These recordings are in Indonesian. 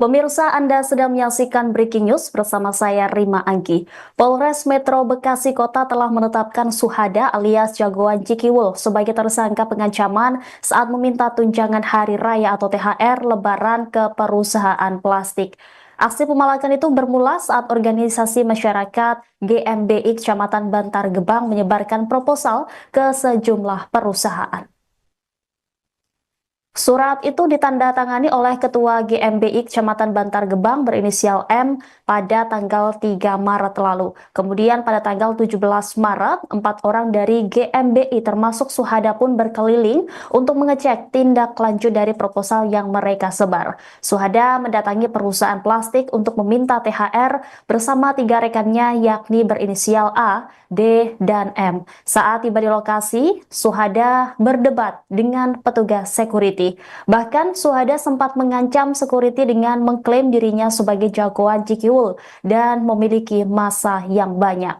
Pemirsa, Anda sedang menyaksikan Breaking News bersama saya Rima Anggi. Polres Metro Bekasi Kota telah menetapkan Suhada alias Jagoan Cikiwul sebagai tersangka pengancaman saat meminta tunjangan hari raya atau THR Lebaran ke perusahaan plastik. Aksi pemalakan itu bermula saat organisasi masyarakat GMBI Kecamatan Bantar Gebang menyebarkan proposal ke sejumlah perusahaan. Surat itu ditandatangani oleh Ketua GMBI Kecamatan Bantar Gebang berinisial M pada tanggal 3 Maret lalu. Kemudian pada tanggal 17 Maret, 4 orang dari GMBI termasuk Suhada pun berkeliling untuk mengecek tindak lanjut dari proposal yang mereka sebar. Suhada mendatangi perusahaan plastik untuk meminta THR bersama 3 rekannya yakni berinisial A, D, dan M. Saat tiba di lokasi, Suhada berdebat dengan petugas security. Bahkan Suhada sempat mengancam security dengan mengklaim dirinya sebagai jagoan Cikiwul dan memiliki massa yang banyak.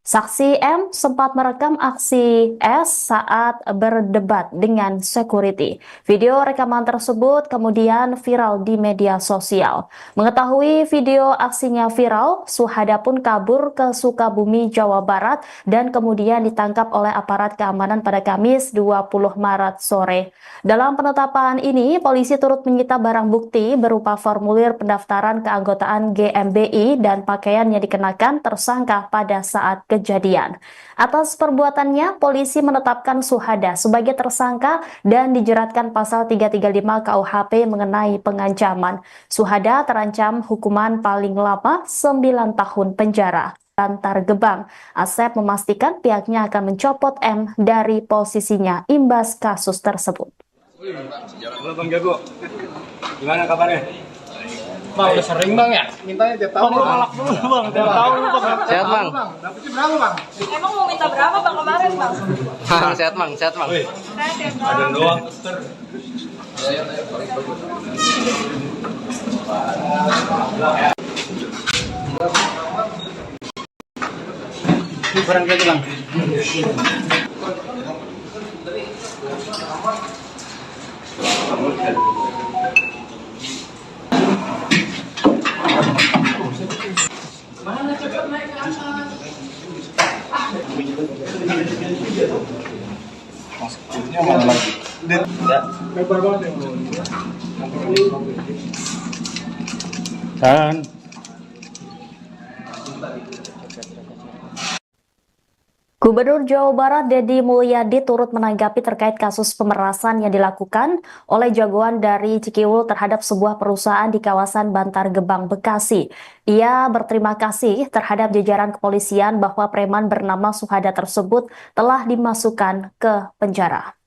Saksi M sempat merekam aksi S saat berdebat dengan security. Video rekaman tersebut kemudian viral di media sosial. Mengetahui video aksinya viral, Suhada pun kabur ke Sukabumi, Jawa Barat dan kemudian ditangkap oleh aparat keamanan pada Kamis 20 Maret sore. Dalam penetapan ini, polisi turut menyita barang bukti berupa formulir pendaftaran keanggotaan GMBI dan pakaian yang dikenakan tersangka pada saat kejadian. Atas perbuatannya, polisi menetapkan Suhada sebagai tersangka dan dijeratkan pasal 335 KUHP mengenai pengancaman. Suhada terancam hukuman paling lama 9 tahun penjara. Bantar Gebang, Asep memastikan pihaknya akan mencopot M dari posisinya imbas kasus tersebut. Halo Bang Jago, gimana kabarnya? Bang, udah sering Bang ya? Mintanya tiap tahun. Bang, malak dulu Bang, tiap tahun Bang. Sehat Bang. Dapetnya berapa Bang? Emang mau minta berapa Bang kemarin Bang? Sehat Bang, sehat Bang. Ada doang. Ini barang lagi Bang. Mana cepat naik ke atas? Masuknya mana lagi? Lebar banget ya. Kan. Gubernur Jawa Barat Deddy Mulyadi turut menanggapi terkait kasus pemerasan yang dilakukan oleh jagoan dari Cikiwul terhadap sebuah perusahaan di kawasan Bantar Gebang, Bekasi. Ia berterima kasih terhadap jajaran kepolisian bahwa preman bernama Suhada tersebut telah dimasukkan ke penjara.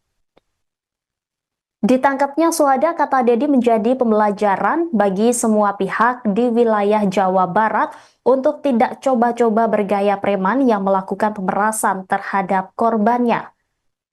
Ditangkapnya Suhada, kata Deddy, menjadi pembelajaran bagi semua pihak di wilayah Jawa Barat untuk tidak coba-coba bergaya preman yang melakukan pemerasan terhadap korbannya.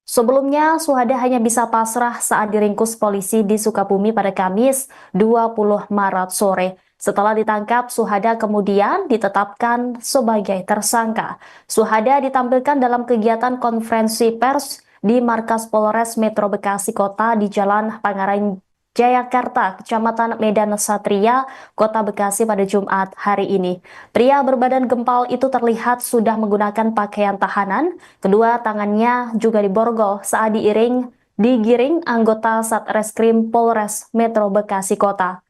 Sebelumnya, Suhada hanya bisa pasrah saat diringkus polisi di Sukabumi pada Kamis 20 Maret sore. Setelah ditangkap, Suhada kemudian ditetapkan sebagai tersangka. Suhada ditampilkan dalam kegiatan konferensi pers di markas Polres Metro Bekasi Kota di Jalan Pangaran Jayakarta, Kecamatan Medan Satria, Kota Bekasi pada Jumat hari ini. Pria berbadan gempal itu terlihat sudah menggunakan pakaian tahanan. Kedua tangannya juga diborgol saat digiring anggota Satreskrim Polres Metro Bekasi Kota.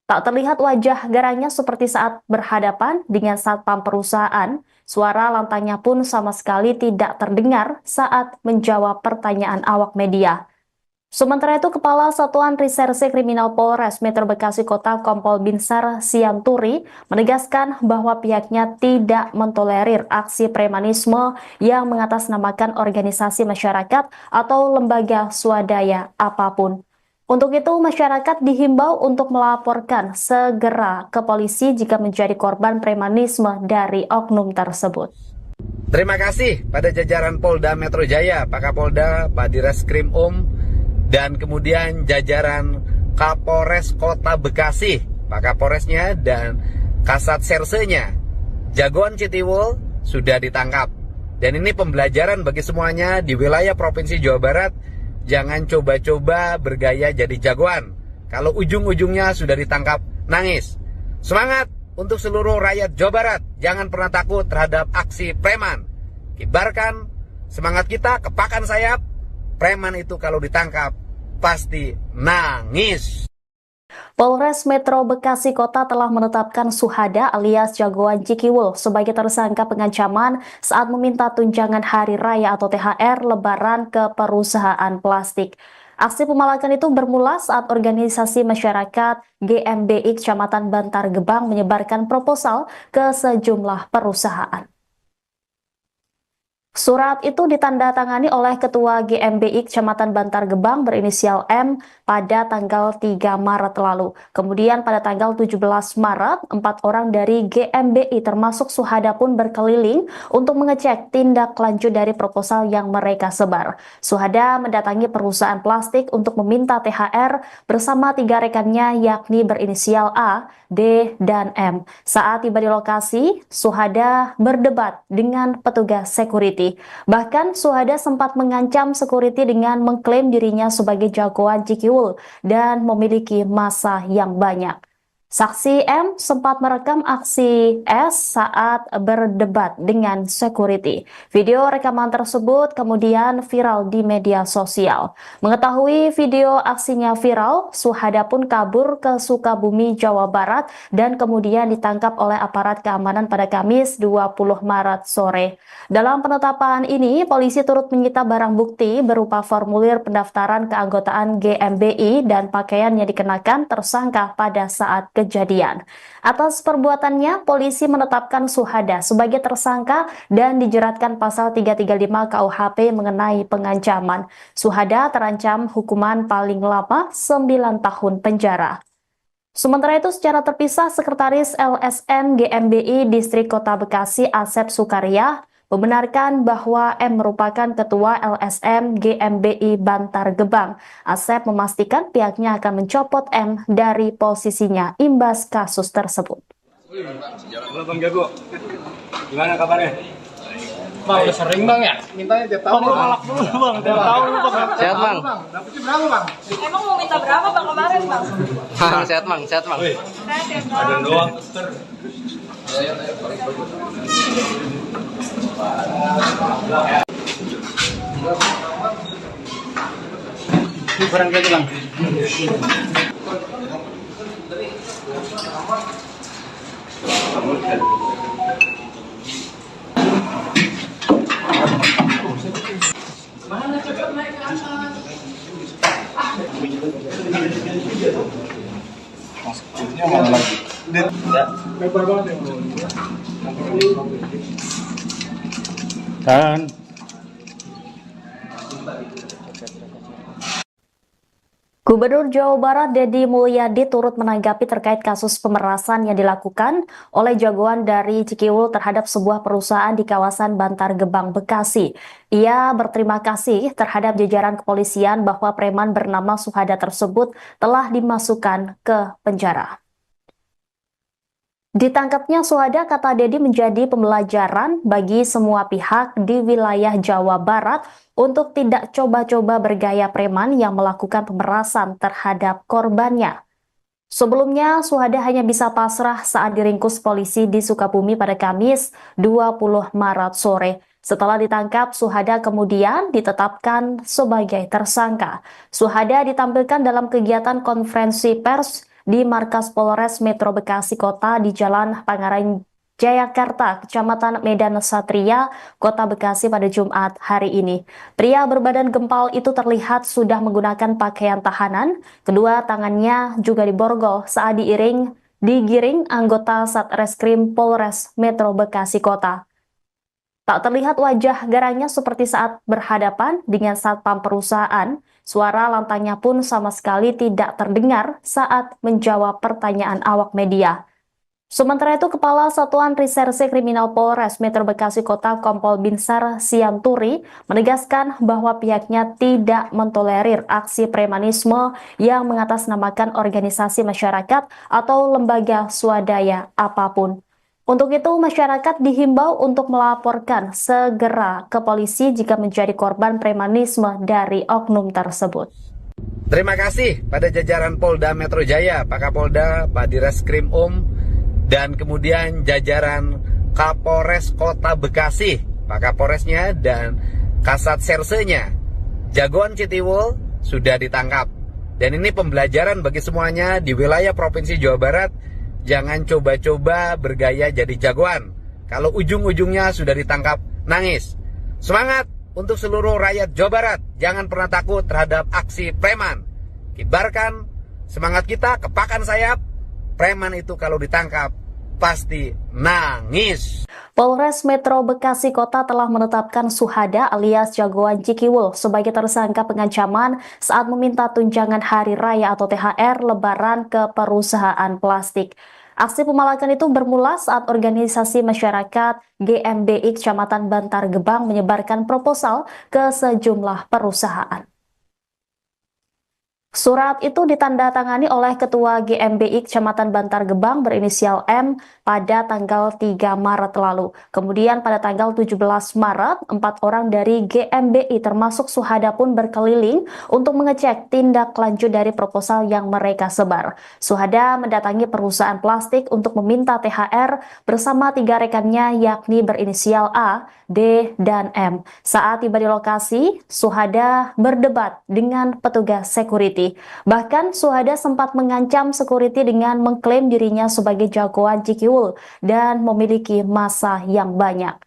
Tak terlihat wajah garangnya seperti saat berhadapan dengan satpam perusahaan. Suara lantangnya pun sama sekali tidak terdengar saat menjawab pertanyaan awak media. Sementara itu, Kepala Satuan Reserse Kriminal Polres Metro Bekasi Kota Kompol Binsar Sianturi menegaskan bahwa pihaknya tidak mentolerir aksi premanisme yang mengatasnamakan organisasi masyarakat atau lembaga swadaya apapun. Untuk itu, masyarakat dihimbau untuk melaporkan segera ke polisi jika menjadi korban premanisme dari oknum tersebut. Terima kasih pada jajaran Polda Metro Jaya, Pak Kapolda, Pak Direskrim dan kemudian jajaran Kapolres Kota Bekasi, Pak Kapolresnya dan Kasat Sersenya. Jagoan Cikiwul sudah ditangkap. Dan ini pembelajaran bagi semuanya di wilayah Provinsi Jawa Barat. Jangan coba-coba bergaya jadi jagoan. Kalau ujung-ujungnya sudah ditangkap nangis. Semangat untuk seluruh rakyat Jawa Barat. Jangan pernah takut terhadap aksi preman. Kibarkan semangat kita, kepakan sayap. Preman itu kalau ditangkap pasti nangis. Polres Metro Bekasi Kota telah menetapkan Suhada alias Jagoan Cikiwul sebagai tersangka pengancaman saat meminta tunjangan hari raya atau THR Lebaran ke perusahaan plastik. Aksi pemalakan itu bermula saat organisasi masyarakat GMBI Kecamatan Bantar Gebang menyebarkan proposal ke sejumlah perusahaan. Surat itu ditandatangani oleh Ketua GMBI Kecamatan Bantar Gebang berinisial M pada tanggal 3 Maret lalu. Kemudian pada tanggal 17 Maret, 4 orang dari GMBI termasuk Suhada pun berkeliling untuk mengecek tindak lanjut dari proposal yang mereka sebar. Suhada mendatangi perusahaan plastik untuk meminta THR bersama 3 rekannya yakni berinisial A, D, dan M. Saat tiba di lokasi, Suhada berdebat dengan petugas security. Bahkan Suhada sempat mengancam security dengan mengklaim dirinya sebagai jagoan Cikiwul dan memiliki massa yang banyak. Saksi M sempat merekam aksi S saat berdebat dengan security. Video rekaman tersebut kemudian viral di media sosial. Mengetahui video aksinya viral, Suhada pun kabur ke Sukabumi, Jawa Barat dan kemudian ditangkap oleh aparat keamanan pada Kamis 20 Maret sore. Dalam penetapan ini, polisi turut menyita barang bukti berupa formulir pendaftaran keanggotaan GMBI dan pakaian yang dikenakan tersangka pada saat kejadian. Atas perbuatannya, polisi menetapkan Suhada sebagai tersangka dan dijeratkan pasal 335 KUHP mengenai pengancaman. Suhada terancam hukuman paling lama 9 tahun penjara. Sementara itu, secara terpisah, Sekretaris LSM GMBI Distrik Kota Bekasi Asep Sukaria membenarkan bahwa M merupakan Ketua LSM GMBI Bantar Gebang. Asep memastikan pihaknya akan mencopot M dari posisinya imbas kasus tersebut. Halo Bang Jago, gimana kabarnya? Bang, udah sering bang ya? Mintanya tiap tahun. Bang, malak dulu Bang, tiap tahun Bang. Sehat Bang? Dapetnya berapa bang? Emang mau minta berapa bang kemarin bang? Sehat Bang, sehat Bang. Wih, Saya tiap ada tahun. doang. Ini barang aja bang. Mas kecilnya mana lagi? Ya. Lebar banget ya. Kan. Gubernur Jawa Barat Deddy Mulyadi turut menanggapi terkait kasus pemerasan yang dilakukan oleh jagoan dari Cikiwul terhadap sebuah perusahaan di kawasan Bantar Gebang, Bekasi. Ia berterima kasih terhadap jajaran kepolisian bahwa preman bernama Suhada tersebut telah dimasukkan ke penjara. Ditangkapnya Suhada, kata Deddy, menjadi pembelajaran bagi semua pihak di wilayah Jawa Barat untuk tidak coba-coba bergaya preman yang melakukan pemerasan terhadap korbannya. Sebelumnya, Suhada hanya bisa pasrah saat diringkus polisi di Sukabumi pada Kamis 20 Maret sore. Setelah ditangkap, Suhada kemudian ditetapkan sebagai tersangka. Suhada ditampilkan dalam kegiatan konferensi pers di markas Polres Metro Bekasi Kota di Jalan Pangaran Jayakarta, Kecamatan Medan Satria, Kota Bekasi pada Jumat hari ini. Pria berbadan gempal itu terlihat sudah menggunakan pakaian tahanan. Kedua tangannya juga diborgol saat digiring anggota Satreskrim Polres Metro Bekasi Kota. Tak terlihat wajah garangnya seperti saat berhadapan dengan satpam perusahaan. Suara lantangnya pun sama sekali tidak terdengar saat menjawab pertanyaan awak media. Sementara itu, Kepala Satuan Reserse Kriminal Polres Metro Bekasi Kota Kompol Binsar Sianturi menegaskan bahwa pihaknya tidak mentolerir aksi premanisme yang mengatasnamakan organisasi masyarakat atau lembaga swadaya apapun. Untuk itu, masyarakat dihimbau untuk melaporkan segera ke polisi jika menjadi korban premanisme dari oknum tersebut. Terima kasih pada jajaran Polda Metro Jaya, Pak Kapolda, Pak Direskrim dan kemudian jajaran Kapolres Kota Bekasi, Pak Kapolresnya dan Kasat Sersenya. Jagoan Citiwul sudah ditangkap. Dan ini pembelajaran bagi semuanya di wilayah Provinsi Jawa Barat. Jangan coba-coba bergaya jadi jagoan. Kalau ujung-ujungnya sudah ditangkap, nangis. Semangat untuk seluruh rakyat Jawa Barat. Jangan pernah takut terhadap aksi preman. Kibarkan semangat kita, kepakan sayap. Preman itu kalau ditangkap pasti nangis. Polres Metro Bekasi Kota telah menetapkan Suhada alias Jagoan Cikiwul sebagai tersangka pengancaman saat meminta tunjangan hari raya atau THR Lebaran ke perusahaan plastik. Aksi pemalakan itu bermula saat organisasi masyarakat GMBI Kecamatan Bantar Gebang menyebarkan proposal ke sejumlah perusahaan. Surat itu ditandatangani oleh Ketua GMBI Kecamatan Bantar Gebang berinisial M pada tanggal 3 Maret lalu. Kemudian pada tanggal 17 Maret, 4 orang dari GMBI termasuk Suhada pun berkeliling untuk mengecek tindak lanjut dari proposal yang mereka sebar. Suhada mendatangi perusahaan plastik untuk meminta THR bersama 3 rekannya yakni berinisial A, D, dan M. Saat tiba di lokasi, Suhada berdebat dengan petugas security. Bahkan Suhada sempat mengancam security dengan mengklaim dirinya sebagai jagoan Cikiwul dan memiliki massa yang banyak.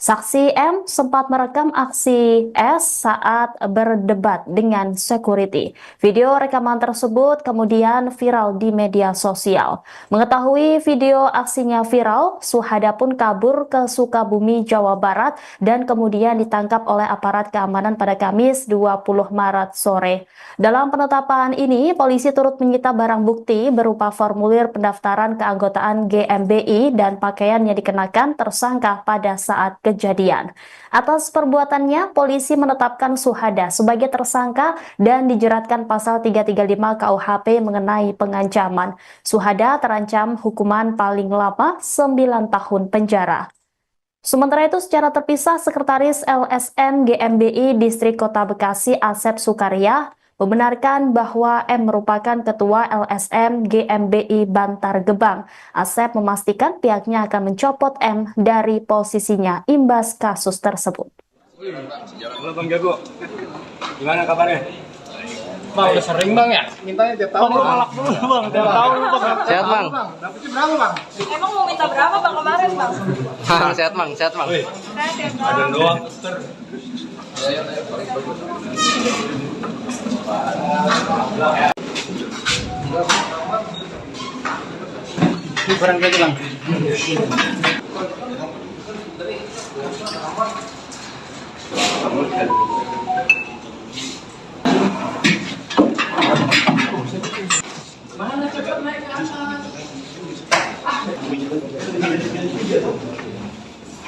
Saksi M sempat merekam aksi S saat berdebat dengan security. Video rekaman tersebut kemudian viral di media sosial. Mengetahui video aksinya viral, Suhada pun kabur ke Sukabumi, Jawa Barat dan kemudian ditangkap oleh aparat keamanan pada Kamis 20 Maret sore. Dalam penetapan ini, polisi turut menyita barang bukti berupa formulir pendaftaran keanggotaan GMBI dan pakaian yang dikenakan tersangka pada saat kejadian. Atas perbuatannya, polisi menetapkan Suhada sebagai tersangka dan dijeratkan pasal 335 KUHP mengenai pengancaman. Suhada terancam hukuman paling lama 9 tahun penjara. Sementara itu, secara terpisah, Sekretaris LSM GMBI Distrik Kota Bekasi Asep Sukaria membenarkan bahwa M merupakan Ketua LSM GMBI Bantar Gebang. Asep memastikan pihaknya akan mencopot M dari posisinya imbas kasus tersebut. Halo Bang Jago, gimana kabarnya? Bang, udah sering bang ya? Mintanya tiap tahun. Bang, malak dulu Bang, tiap tahun Bang. Sehat Bang. Dapetnya berapa bang? Emang mau minta berapa bang kemarin bang? Sehat Bang, sehat Bang. Wih, Saya tiap ada tahun. doang. Kurang lagi bang.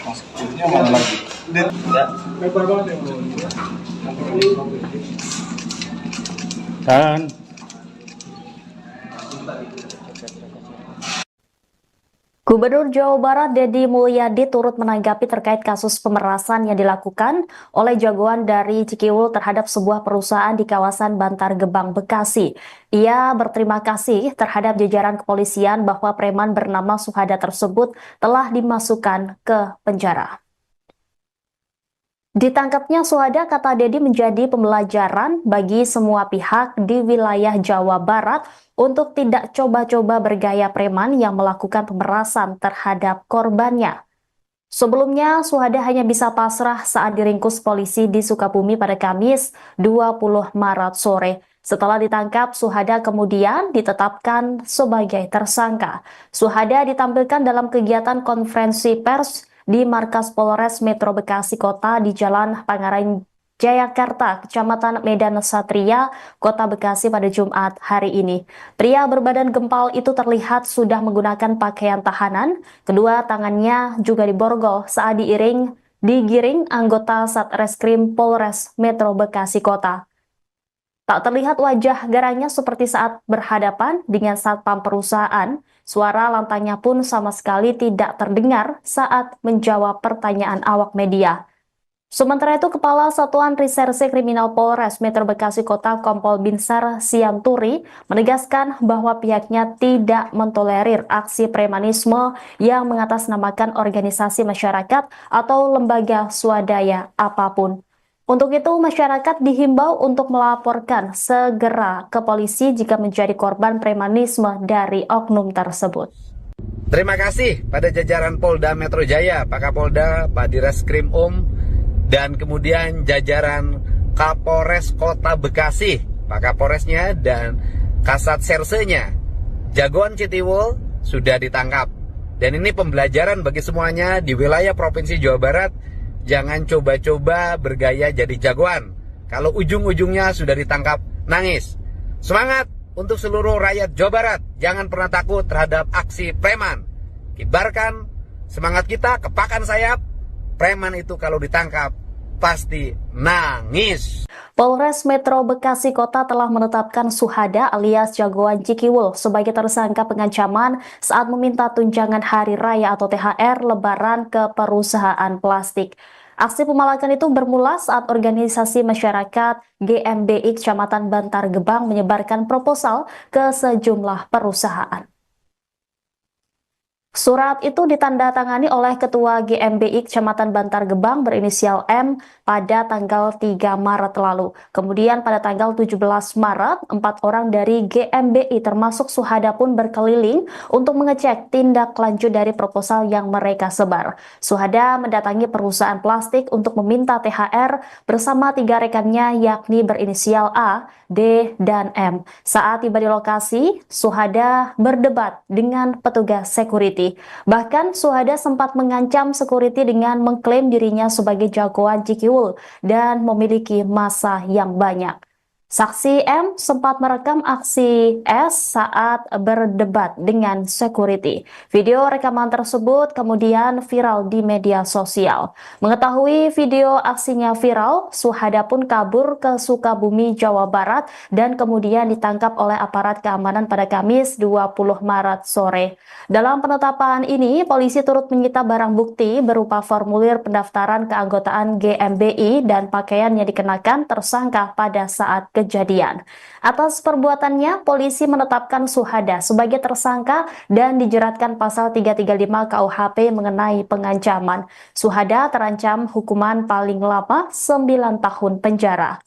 Mas kecilnya mana lagi? Ya. Lebar banget ya. Dan Gubernur Jawa Barat Deddy Mulyadi turut menanggapi terkait kasus pemerasan yang dilakukan oleh jagoan dari Cikiwul terhadap sebuah perusahaan di kawasan Bantar Gebang, Bekasi. Ia berterima kasih terhadap jajaran kepolisian bahwa preman bernama Suhada tersebut telah dimasukkan ke penjara. Ditangkapnya Suhada, kata Deddy, menjadi pembelajaran bagi semua pihak di wilayah Jawa Barat untuk tidak coba-coba bergaya preman yang melakukan pemerasan terhadap korbannya. Sebelumnya, Suhada hanya bisa pasrah saat diringkus polisi di Sukabumi pada Kamis 20 Maret sore. Setelah ditangkap, Suhada kemudian ditetapkan sebagai tersangka. Suhada ditampilkan dalam kegiatan konferensi pers di markas Polres Metro Bekasi Kota di Jalan Pangaran Jayakarta, Kecamatan Medan Satria, Kota Bekasi pada Jumat hari ini. Pria berbadan gempal itu terlihat sudah menggunakan pakaian tahanan. Kedua tangannya juga diborgol saat digiring anggota Satreskrim Polres Metro Bekasi Kota. Tak terlihat wajah garangnya seperti saat berhadapan dengan satpam perusahaan. Suara lantangnya pun sama sekali tidak terdengar saat menjawab pertanyaan awak media. Sementara itu, Kepala Satuan Reserse Kriminal Polres Metro Bekasi Kota Kompol Binsar Sianturi menegaskan bahwa pihaknya tidak mentolerir aksi premanisme yang mengatasnamakan organisasi masyarakat atau lembaga swadaya apapun. Untuk itu, masyarakat dihimbau untuk melaporkan segera ke polisi jika menjadi korban premanisme dari oknum tersebut. Terima kasih pada jajaran Polda Metro Jaya, Pak Kapolda, Pak Direskrim dan kemudian jajaran Kapolres Kota Bekasi, Pak Kapolresnya dan Kasat Sersenya. Jagoan Citiwul sudah ditangkap. Dan ini pembelajaran bagi semuanya di wilayah Provinsi Jawa Barat. Jangan coba-coba bergaya jadi jagoan. Kalau ujung-ujungnya sudah ditangkap, nangis. Semangat untuk seluruh rakyat Jawa Barat. Jangan pernah takut terhadap aksi preman. Kibarkan semangat kita, kepakan sayap. Preman itu kalau ditangkap pasti nangis. Polres Metro Bekasi Kota telah menetapkan Suhada alias Jagoan Cikiwul sebagai tersangka pengancaman saat meminta tunjangan hari raya atau THR Lebaran ke perusahaan plastik. Aksi pemalakan itu bermula saat organisasi masyarakat GMBI Kecamatan Bantar Gebang menyebarkan proposal ke sejumlah perusahaan. Surat itu ditandatangani oleh Ketua GMBI Kecamatan Bantar Gebang berinisial M pada tanggal 3 Maret lalu. Kemudian pada tanggal 17 Maret, 4 orang dari GMBI termasuk Suhada pun berkeliling untuk mengecek tindak lanjut dari proposal yang mereka sebar. Suhada mendatangi perusahaan plastik untuk meminta THR bersama 3 rekannya yakni berinisial A, D, dan M. Saat tiba di lokasi, Suhada berdebat dengan petugas security. Bahkan Suhada sempat mengancam security dengan mengklaim dirinya sebagai jagoan Cikiwul dan memiliki massa yang banyak. Saksi M sempat merekam aksi S saat berdebat dengan security. Video rekaman tersebut kemudian viral di media sosial. Mengetahui video aksinya viral, Suhada pun kabur ke Sukabumi, Jawa Barat dan kemudian ditangkap oleh aparat keamanan pada Kamis 20 Maret sore. Dalam penetapan ini, polisi turut menyita barang bukti berupa formulir pendaftaran keanggotaan GMBI dan pakaian yang dikenakan tersangka pada saat kejadian. Atas perbuatannya, polisi menetapkan Suhada sebagai tersangka dan dijeratkan pasal 335 KUHP mengenai pengancaman. Suhada terancam hukuman paling lama 9 tahun penjara.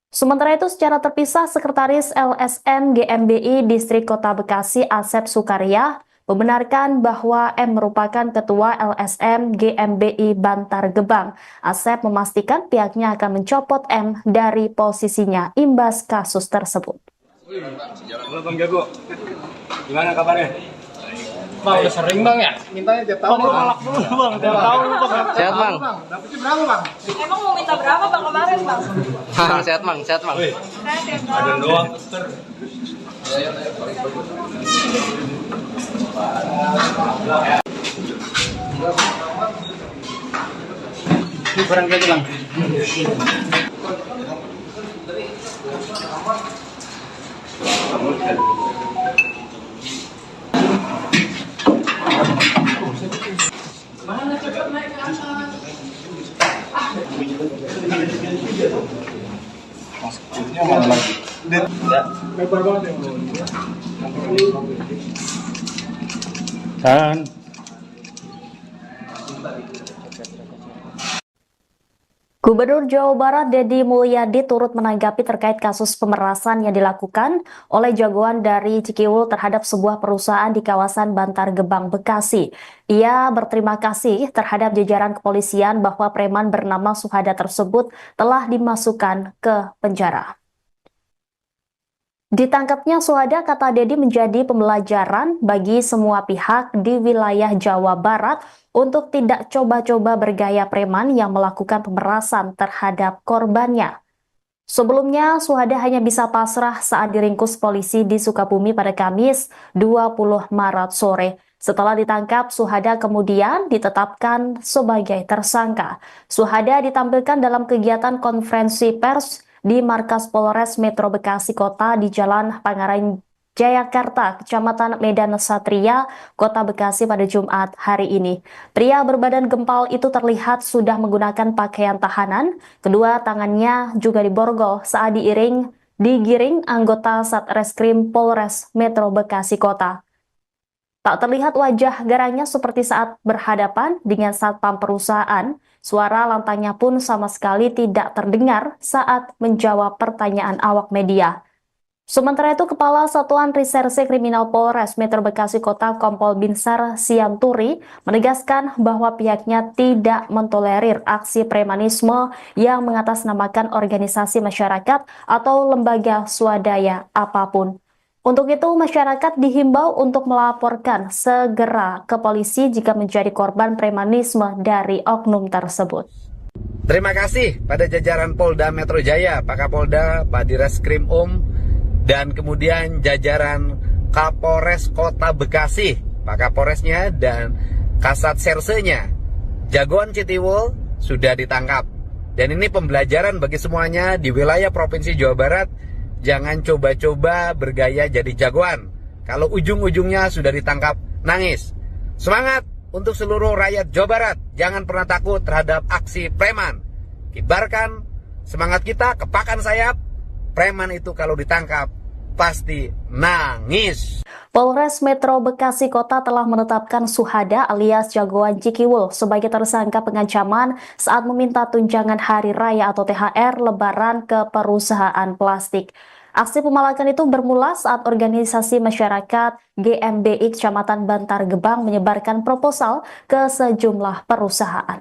Sementara itu, secara terpisah, Sekretaris LSM GMBI Distrik Kota Bekasi Asep Sukaria membenarkan bahwa M merupakan Ketua LSM GMBI Bantar Gebang. Asep memastikan pihaknya akan mencopot M dari posisinya imbas kasus tersebut. Halo Bang Jago, gimana kabarnya? Bang, udah sering bang ya? Mintanya tiap tahun. Bang, malak dulu Bang, tiap tahun Bang. Sehat Bang. Dapetnya berapa bang? Emang mau minta berapa bang kemarin bang? Sehat Bang, sehat Bang. Ada doang. Ini barang lagi bang. Maskernya mana lagi? Lebar banget ya. Dan Gubernur Jawa Barat Deddy Mulyadi turut menanggapi terkait kasus pemerasan yang dilakukan oleh jagoan dari Cikiwul terhadap sebuah perusahaan di kawasan Bantar Gebang, Bekasi. Ia berterima kasih terhadap jajaran kepolisian bahwa preman bernama Suhada tersebut telah dimasukkan ke penjara. Ditangkapnya Suhada, kata Deddy, menjadi pembelajaran bagi semua pihak di wilayah Jawa Barat untuk tidak coba-coba bergaya preman yang melakukan pemerasan terhadap korbannya. Sebelumnya, Suhada hanya bisa pasrah saat diringkus polisi di Sukabumi pada Kamis 20 Maret sore. Setelah ditangkap, Suhada kemudian ditetapkan sebagai tersangka. Suhada ditampilkan dalam kegiatan konferensi pers di markas Polres Metro Bekasi Kota di Jalan Jayakarta, Kecamatan Medan Satria, Kota Bekasi pada Jumat hari ini. Pria berbadan gempal itu terlihat sudah menggunakan pakaian tahanan, kedua tangannya juga diborgol saat digiring anggota Satreskrim Polres Metro Bekasi Kota. Tak terlihat wajah garangnya seperti saat berhadapan dengan satpam perusahaan, suara lantangnya pun sama sekali tidak terdengar saat menjawab pertanyaan awak media. Sementara itu, Kepala Satuan Reserse Kriminal Polres Metro Bekasi Kota Kompol Binsar Sianturi menegaskan bahwa pihaknya tidak mentolerir aksi premanisme yang mengatasnamakan organisasi masyarakat atau lembaga swadaya apapun. Untuk itu, masyarakat dihimbau untuk melaporkan segera ke polisi jika menjadi korban premanisme dari oknum tersebut. Terima kasih pada jajaran Polda Metro Jaya, Pak Kapolda, Pak Direskrim dan kemudian jajaran Kapolres Kota Bekasi, Pak Kapolresnya dan Kasat Sersenya. Jagoan Citiwul sudah ditangkap. Dan ini pembelajaran bagi semuanya di wilayah Provinsi Jawa Barat. Jangan coba-coba bergaya jadi jagoan. Kalau ujung-ujungnya sudah ditangkap, nangis. Semangat untuk seluruh rakyat Jawa Barat. Jangan pernah takut terhadap aksi preman. Kibarkan semangat kita, kepakan sayap. Preman itu kalau ditangkap pasti nangis. Polres Metro Bekasi Kota telah menetapkan Suhada alias Jagoan Cikiwul sebagai tersangka pengancaman saat meminta tunjangan hari raya atau THR Lebaran ke perusahaan plastik. Aksi pemalakan itu bermula saat organisasi masyarakat GMBI Kecamatan Bantar Gebang menyebarkan proposal ke sejumlah perusahaan.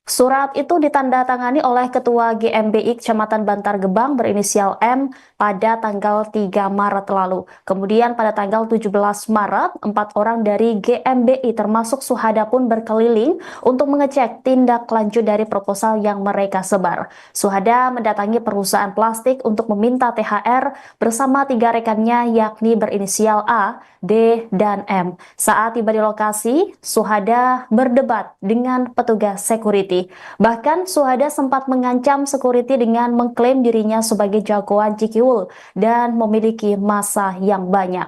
Surat itu ditandatangani oleh Ketua GMBI Kecamatan Bantar Gebang berinisial M pada tanggal 3 Maret lalu. Kemudian pada tanggal 17 Maret, 4 orang dari GMBI termasuk Suhada pun berkeliling untuk mengecek tindak lanjut dari proposal yang mereka sebar. Suhada mendatangi perusahaan plastik untuk meminta THR bersama 3 rekannya yakni berinisial A, D, dan M. Saat tiba di lokasi, Suhada berdebat dengan petugas security. Bahkan Suhada sempat mengancam security dengan mengklaim dirinya sebagai jagoan Cikiwul dan memiliki massa yang banyak.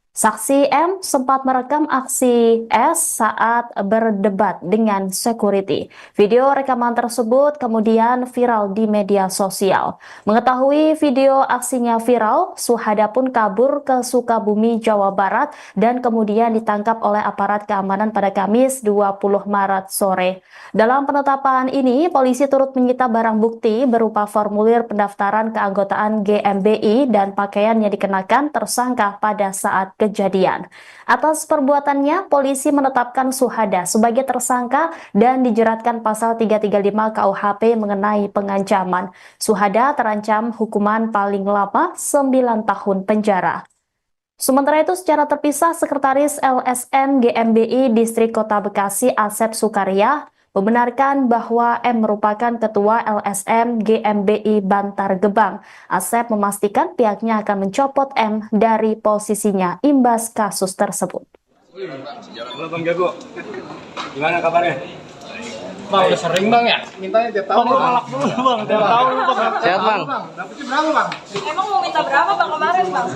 Saksi M sempat merekam aksi S saat berdebat dengan security. Video rekaman tersebut kemudian viral di media sosial. Mengetahui video aksinya viral, Suhada pun kabur ke Sukabumi, Jawa Barat dan kemudian ditangkap oleh aparat keamanan pada Kamis 20 Maret sore. Dalam penetapan ini, polisi turut menyita barang bukti berupa formulir pendaftaran keanggotaan GMBI dan pakaian yang dikenakan tersangka pada saat kejadian. Atas perbuatannya, polisi menetapkan Suhada sebagai tersangka dan dijeratkan pasal 335 KUHP mengenai pengancaman. Suhada terancam hukuman paling lama 9 tahun penjara. Sementara itu, secara terpisah, Sekretaris LSM GMBI Distrik Kota Bekasi Asep Sukaria membenarkan bahwa M merupakan Ketua LSM GMBI Bantar Gebang. Asep memastikan pihaknya akan mencopot M dari posisinya imbas kasus tersebut. Halo Bang Jago, gimana kabarnya? Bang, udah sering bang ya? Mintanya tiap tahun. Bang, malak dulu bang, tiap tahun bang. Sehat bang. Dapetnya berapa bang? Emang mau minta berapa bang kemarin bang?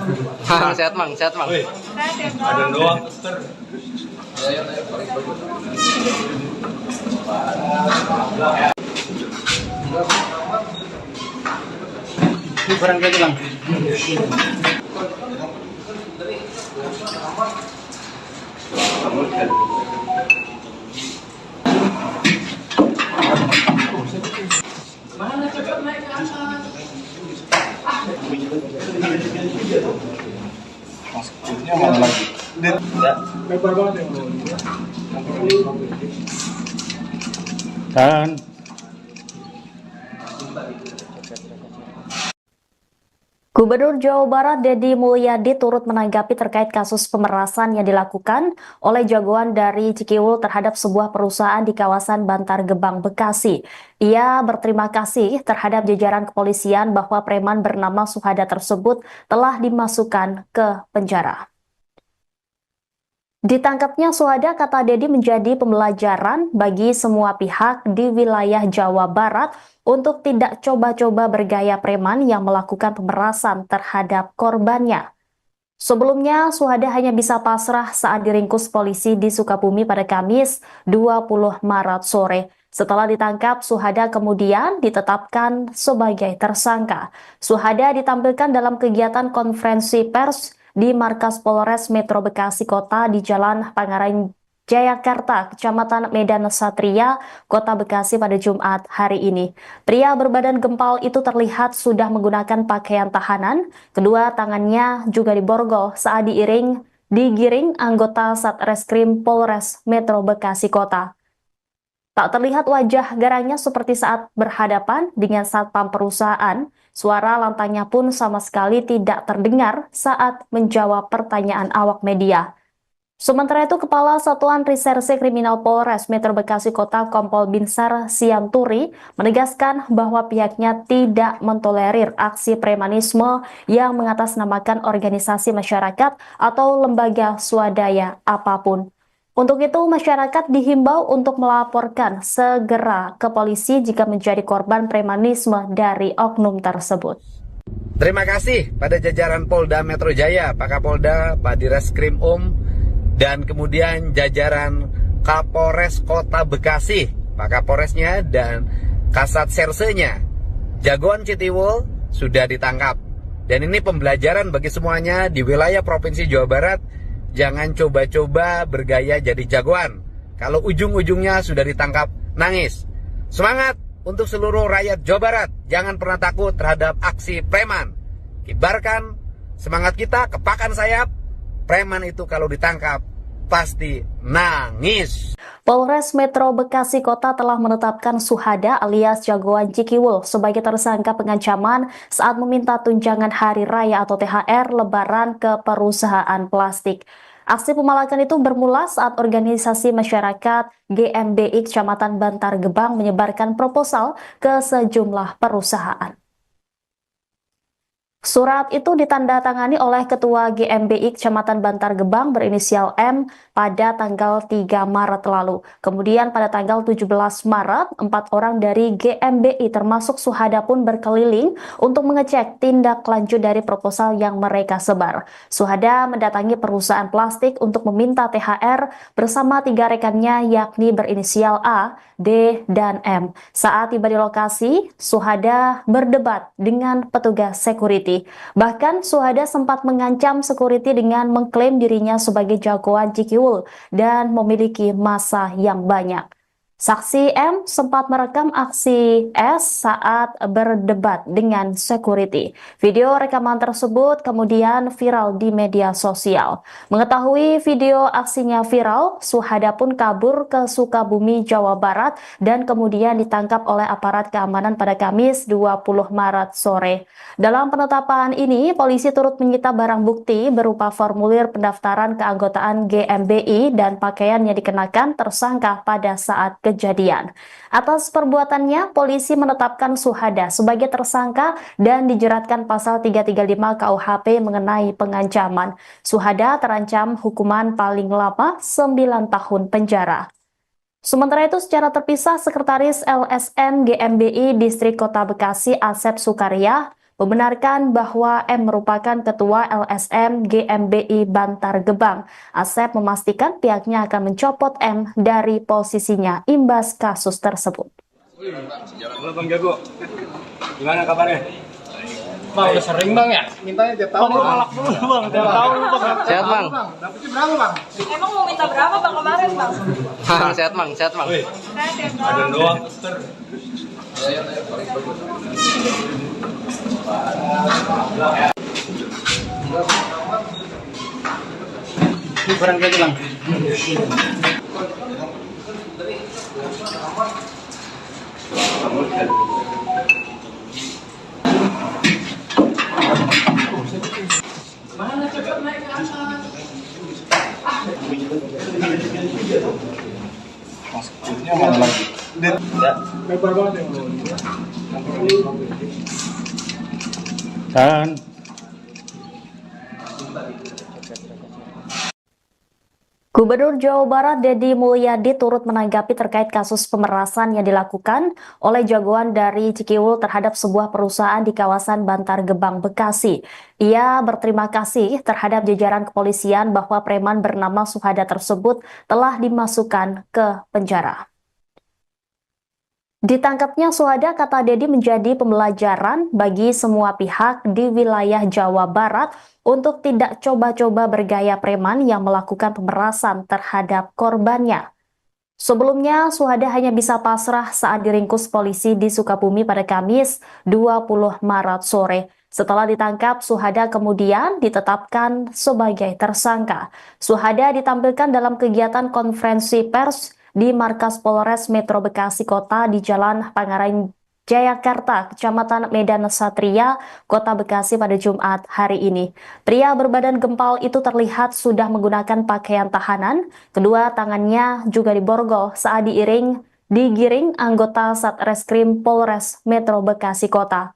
Sehat bang, sehat bang. Wih, Saya tiap ada tahun. doang. Ini barang lagi bang. Lebar banget ya. Dan Gubernur Jawa Barat Deddy Mulyadi turut menanggapi terkait kasus pemerasan yang dilakukan oleh jagoan dari Cikiwul terhadap sebuah perusahaan di kawasan Bantar Gebang, Bekasi. Ia berterima kasih terhadap jajaran kepolisian bahwa preman bernama Suhada tersebut telah dimasukkan ke penjara. Ditangkapnya Suhada, kata Dedi, menjadi pembelajaran bagi semua pihak di wilayah Jawa Barat untuk tidak coba-coba bergaya preman yang melakukan pemerasan terhadap korbannya. Sebelumnya, Suhada hanya bisa pasrah saat diringkus polisi di Sukabumi pada Kamis 20 Maret sore. Setelah ditangkap, Suhada kemudian ditetapkan sebagai tersangka. Suhada ditampilkan dalam kegiatan konferensi pers di markas Polres Metro Bekasi Kota di Jalan Pangaran Jayakarta, Kecamatan Medan Satria, Kota Bekasi pada Jumat hari ini. Pria berbadan gempal itu terlihat sudah menggunakan pakaian tahanan. Kedua tangannya juga diborgol saat digiring anggota Satreskrim Polres Metro Bekasi Kota. Tak terlihat wajah garangnya seperti saat berhadapan dengan satpam perusahaan. Suara lantangnya pun sama sekali tidak terdengar saat menjawab pertanyaan awak media. Sementara itu, Kepala Satuan Reserse Kriminal Polres Metro Bekasi Kota Kompol Binsar Sianturi menegaskan bahwa pihaknya tidak mentolerir aksi premanisme yang mengatasnamakan organisasi masyarakat atau lembaga swadaya apapun. Untuk itu, masyarakat dihimbau untuk melaporkan segera ke polisi jika menjadi korban premanisme dari oknum tersebut. Terima kasih pada jajaran Polda Metro Jaya, Pak Kapolda, Pak Direskrim dan kemudian jajaran Kapolres Kota Bekasi, Pak Kapolresnya dan Kasat Sersenya. Jagoan Citiwul sudah ditangkap. Dan ini pembelajaran bagi semuanya di wilayah Provinsi Jawa Barat. Jangan coba-coba bergaya jadi jagoan. Kalau ujung-ujungnya sudah ditangkap, nangis. Semangat untuk seluruh rakyat Jawa Barat. Jangan pernah takut terhadap aksi preman. Kibarkan semangat kita, kepakan sayap. Preman itu kalau ditangkap, pasti nangis. Polres Metro Bekasi Kota telah menetapkan Suhada alias Jagoan Cikiwul sebagai tersangka pengancaman saat meminta tunjangan hari raya atau THR Lebaran ke perusahaan plastik. Aksi pemalakan itu bermula saat organisasi masyarakat GMBI Kecamatan Bantar Gebang menyebarkan proposal ke sejumlah perusahaan. Surat itu ditandatangani oleh Ketua GMBI Kecamatan Bantar Gebang berinisial M pada tanggal 3 Maret lalu. Kemudian pada tanggal 17 Maret, 4 orang dari GMBI termasuk Suhada pun berkeliling untuk mengecek tindak lanjut dari proposal yang mereka sebar. Suhada mendatangi perusahaan plastik untuk meminta THR bersama 3 rekannya yakni berinisial A, D, dan M. Saat tiba di lokasi, Suhada berdebat dengan petugas security. Bahkan Suhada sempat mengancam security dengan mengklaim dirinya sebagai jagoan Cikiwul dan memiliki massa yang banyak. Saksi M sempat merekam aksi S saat berdebat dengan security. Video rekaman tersebut kemudian viral di media sosial. Mengetahui video aksinya viral, Suhada pun kabur ke Sukabumi, Jawa Barat dan kemudian ditangkap oleh aparat keamanan pada Kamis 20 Maret sore. Dalam penetapan ini, polisi turut menyita barang bukti berupa formulir pendaftaran keanggotaan GMBI dan pakaian yang dikenakan tersangka pada saat kejadian. Atas perbuatannya, polisi menetapkan Suhada sebagai tersangka dan dijeratkan pasal 335 KUHP mengenai pengancaman. Suhada terancam hukuman paling lama 9 tahun penjara. Sementara itu, secara terpisah, Sekretaris LSM GMBI Distrik Kota Bekasi Asep Sukaria membenarkan bahwa M merupakan Ketua LSM GMBI Bantar Gebang. Asep memastikan pihaknya akan mencopot M dari posisinya imbas kasus tersebut. Halo Bang Jago, gimana kabarnya? Bang, udah sering bang ya? Mintanya tiap tahun. Bang, malak dulu bang, tiap tahun bang. Sehat bang. Dapetnya berapa bang? Emang mau minta berapa bang kemarin bang? Sehat bang, sehat bang. Ada doang. Ini barang lagi bang. Mana cepat naik ke atas? Maksudnya mana lagi? Lebar banget ya. Dan Gubernur Jawa Barat Deddy Mulyadi turut menanggapi terkait kasus pemerasan yang dilakukan oleh jagoan dari Cikiwul terhadap sebuah perusahaan di kawasan Bantar Gebang, Bekasi. Ia berterima kasih terhadap jajaran kepolisian bahwa preman bernama Suhada tersebut telah dimasukkan ke penjara. Ditangkapnya Suhada, kata Deddy, menjadi pembelajaran bagi semua pihak di wilayah Jawa Barat untuk tidak coba-coba bergaya preman yang melakukan pemerasan terhadap korbannya. Sebelumnya, Suhada hanya bisa pasrah saat diringkus polisi di Sukabumi pada Kamis 20 Maret sore. Setelah ditangkap, Suhada kemudian ditetapkan sebagai tersangka. Suhada ditampilkan dalam kegiatan konferensi pers di markas Polres Metro Bekasi Kota di Jalan Pangaran Jayakarta, Kecamatan Medan Satria, Kota Bekasi pada Jumat hari ini. Pria berbadan gempal itu terlihat sudah menggunakan pakaian tahanan. Kedua tangannya juga diborgol saat digiring anggota Satreskrim Polres Metro Bekasi Kota.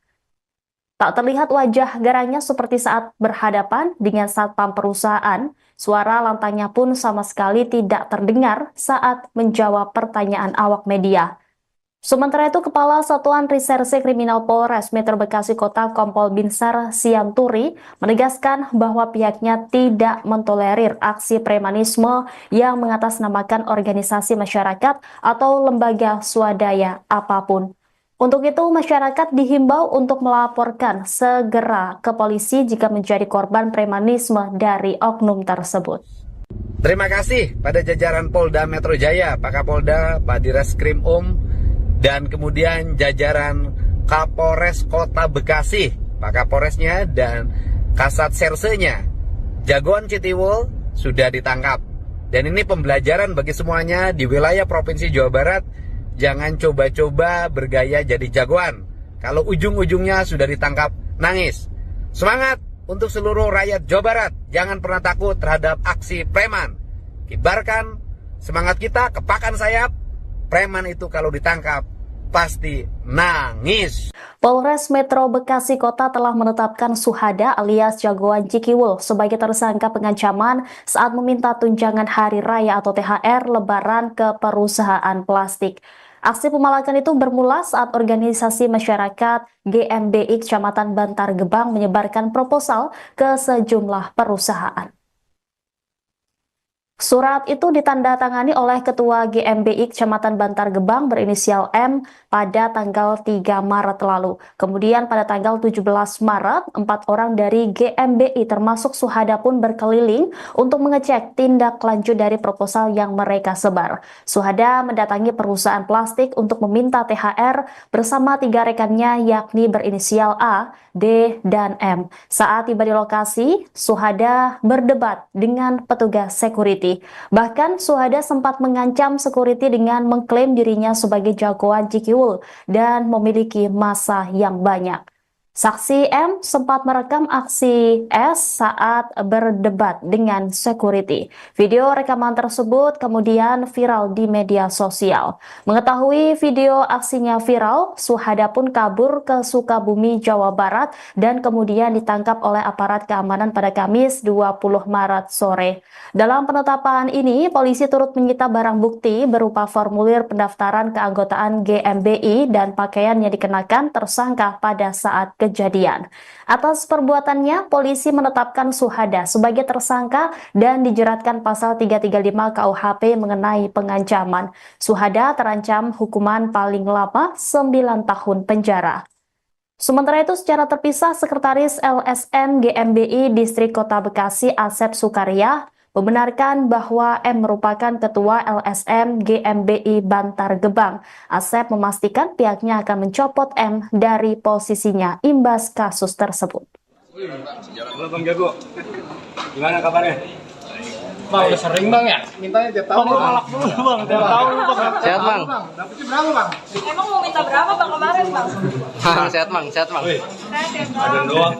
Tak terlihat wajah garangnya seperti saat berhadapan dengan satpam perusahaan. Suara lantangnya pun sama sekali tidak terdengar saat menjawab pertanyaan awak media. Sementara itu, Kepala Satuan Reserse Kriminal Polres Metro Bekasi Kota Kompol Binsar Sianturi menegaskan bahwa pihaknya tidak mentolerir aksi premanisme yang mengatasnamakan organisasi masyarakat atau lembaga swadaya apapun. Untuk itu, masyarakat dihimbau untuk melaporkan segera ke polisi jika menjadi korban premanisme dari oknum tersebut. Terima kasih pada jajaran Polda Metro Jaya, Pak Kapolda, Pak Direskrim dan kemudian jajaran Kapolres Kota Bekasi, Pak Kapolresnya dan Kasat Sersenya. Jagoan Citiwul sudah ditangkap. Dan ini pembelajaran bagi semuanya di wilayah Provinsi Jawa Barat. Jangan coba-coba bergaya jadi jagoan. Kalau ujung-ujungnya sudah ditangkap, nangis. Semangat untuk seluruh rakyat Jawa Barat. Jangan pernah takut terhadap aksi preman. Kibarkan semangat kita, kepakan sayap. Preman itu kalau ditangkap, pasti nangis. Polres Metro Bekasi Kota telah menetapkan Suhada alias jagoan Cikiwul sebagai tersangka pengancaman saat meminta tunjangan hari raya atau THR Lebaran ke perusahaan plastik. Aksi pemalakan itu bermula saat organisasi masyarakat GMBI Kecamatan Bantar Gebang menyebarkan proposal ke sejumlah perusahaan. Surat itu ditandatangani oleh Ketua GMBI Kecamatan Bantar Gebang berinisial M pada tanggal 3 Maret lalu. Kemudian pada tanggal 17 Maret, 4 orang dari GMBI termasuk Suhada pun berkeliling untuk mengecek tindak lanjut dari proposal yang mereka sebar. Suhada mendatangi perusahaan plastik untuk meminta THR bersama 3 rekannya yakni berinisial A, D, dan M. Saat tiba di lokasi, Suhada berdebat dengan petugas security. Bahkan Suhada sempat mengancam security dengan mengklaim dirinya sebagai jagoan Cikiwul dan memiliki massa yang banyak. Saksi M sempat merekam aksi S saat berdebat dengan security. Video rekaman tersebut kemudian viral di media sosial. Mengetahui video aksinya viral, Suhada pun kabur ke Sukabumi, Jawa Barat dan kemudian ditangkap oleh aparat keamanan pada Kamis 20 Maret sore. Dalam penetapan ini, polisi turut menyita barang bukti berupa formulir pendaftaran keanggotaan GMBI dan pakaian yang dikenakan tersangka pada saat kejadian. Atas perbuatannya, polisi menetapkan Suhada sebagai tersangka dan dijeratkan pasal 335 KUHP mengenai pengancaman. Suhada terancam hukuman paling lama 9 tahun penjara. Sementara itu, secara terpisah, Sekretaris LSM GMBI Distrik Kota Bekasi Asep Sukaria membenarkan bahwa M merupakan ketua LSM GMBI Bantar Gebang. Asep memastikan pihaknya akan mencopot M dari posisinya imbas kasus tersebut. Halo Bang Jago, gimana kabarnya? Bang, udah sering bang ya? Mintanya tiap tahun. Bang, malak dulu Bang, tiap tahun Bang. Sehat bang. Dapetnya berapa bang? Emang mau minta berapa bang kemarin bang? Sehat bang, sehat bang. Wih, Saya tiap ada doang.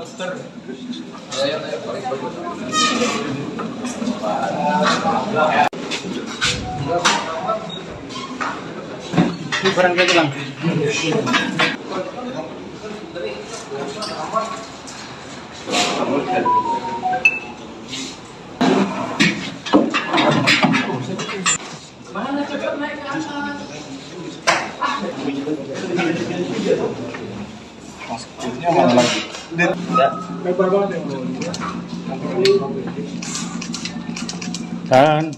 Ini barang lagi bang. Lebar banget ya. Dan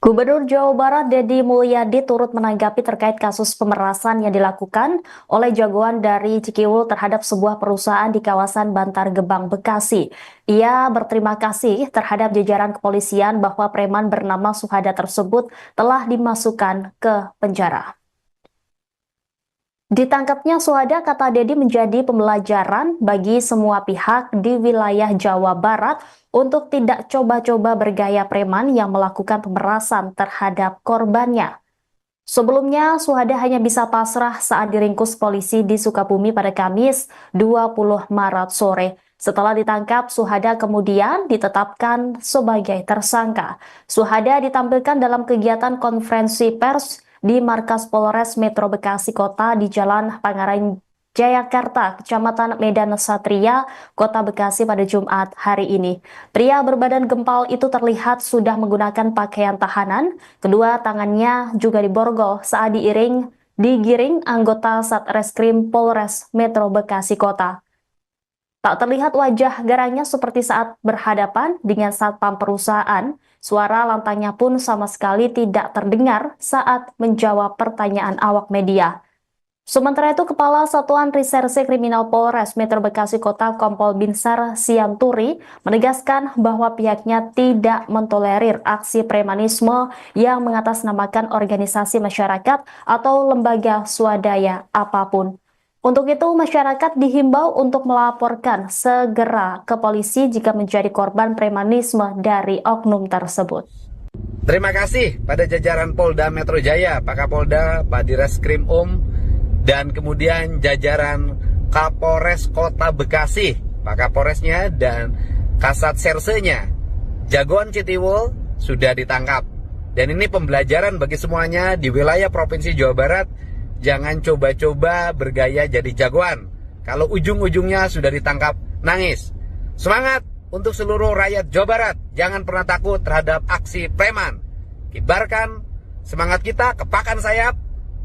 Gubernur Jawa Barat Deddy Mulyadi turut menanggapi terkait kasus pemerasan yang dilakukan oleh jagoan dari Cikiwul terhadap sebuah perusahaan di kawasan Bantar Gebang, Bekasi. Ia berterima kasih terhadap jajaran kepolisian bahwa preman bernama Suhada tersebut telah dimasukkan ke penjara. Ditangkapnya Suhada, kata Deddy, menjadi pembelajaran bagi semua pihak di wilayah Jawa Barat untuk tidak coba-coba bergaya preman yang melakukan pemerasan terhadap korbannya. Sebelumnya, Suhada hanya bisa pasrah saat diringkus polisi di Sukabumi pada Kamis 20 Maret sore. Setelah ditangkap, Suhada kemudian ditetapkan sebagai tersangka. Suhada ditampilkan dalam kegiatan konferensi pers di markas Polres Metro Bekasi Kota di Jalan Pangaran Jayakarta, Kecamatan Medan Satria, Kota Bekasi pada Jumat hari ini. Pria berbadan gempal itu terlihat sudah menggunakan pakaian tahanan. Kedua tangannya juga diborgol saat digiring anggota Satreskrim Polres Metro Bekasi Kota. Tak terlihat wajah garangnya seperti saat berhadapan dengan satpam perusahaan. Suara lantangnya pun sama sekali tidak terdengar saat menjawab pertanyaan awak media. Sementara itu, Kepala Satuan Reserse Kriminal Polres Metro Bekasi Kota Kompol Binsar Sianturi menegaskan bahwa pihaknya tidak mentolerir aksi premanisme yang mengatasnamakan organisasi masyarakat atau lembaga swadaya apapun. Untuk itu, masyarakat dihimbau untuk melaporkan segera ke polisi jika menjadi korban premanisme dari oknum tersebut. Terima kasih pada jajaran Polda Metro Jaya, Pak Kapolda, Pak Direskrim dan kemudian jajaran Kapolres Kota Bekasi, Pak Kapolresnya dan Kasat Sersenya. Jagoan Citiwul sudah ditangkap. Dan ini pembelajaran bagi semuanya di wilayah Provinsi Jawa Barat. Jangan coba-coba bergaya jadi jagoan. Kalau ujung-ujungnya sudah ditangkap, nangis. Semangat untuk seluruh rakyat Jawa Barat. Jangan pernah takut terhadap aksi preman. Kibarkan semangat kita, kepakan sayap.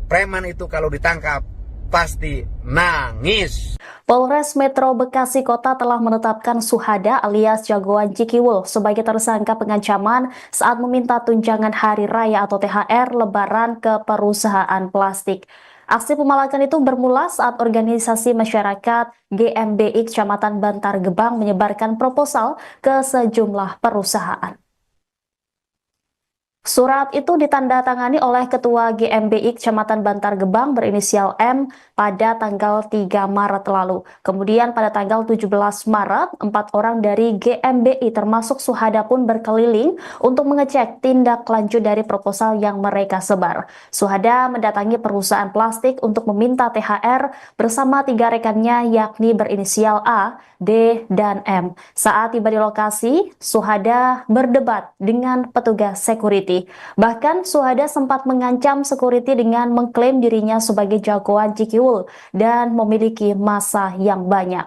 Preman itu kalau ditangkap, pasti nangis. Polres Metro Bekasi Kota telah menetapkan Suhada alias jagoan Cikiwul sebagai tersangka pengancaman saat meminta tunjangan hari raya atau THR Lebaran ke perusahaan plastik. Aksi pemalakan itu bermula saat organisasi masyarakat GMBI Kecamatan Bantar Gebang menyebarkan proposal ke sejumlah perusahaan. Surat itu ditandatangani oleh Ketua GMBI Kecamatan Bantar Gebang berinisial M pada tanggal 3 Maret lalu. Kemudian pada tanggal 17 Maret, 4 orang dari GMBI termasuk Suhada pun berkeliling untuk mengecek tindak lanjut dari proposal yang mereka sebar. Suhada mendatangi perusahaan plastik untuk meminta THR bersama 3 rekannya yakni berinisial A, D, dan M. Saat tiba di lokasi, Suhada berdebat dengan petugas security. Bahkan Suhada sempat mengancam security dengan mengklaim dirinya sebagai jagoan Cikiwul dan memiliki massa yang banyak.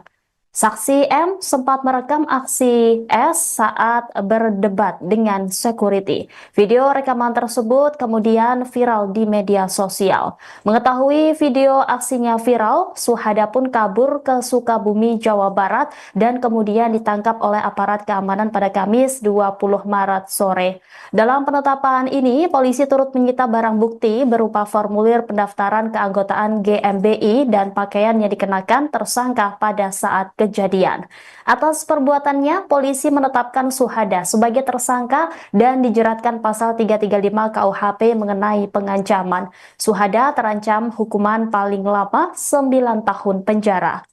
Saksi M sempat merekam aksi S saat berdebat dengan security. Video rekaman tersebut kemudian viral di media sosial. Mengetahui video aksinya viral, Suhada pun kabur ke Sukabumi, Jawa Barat dan kemudian ditangkap oleh aparat keamanan pada Kamis 20 Maret sore. Dalam penetapan ini, polisi turut menyita barang bukti berupa formulir pendaftaran keanggotaan GMBI dan pakaian yang dikenakan tersangka pada saat kejadian. Atas perbuatannya, polisi menetapkan Suhada sebagai tersangka dan dijeratkan pasal 335 KUHP mengenai pengancaman. Suhada terancam hukuman paling lama 9 tahun penjara.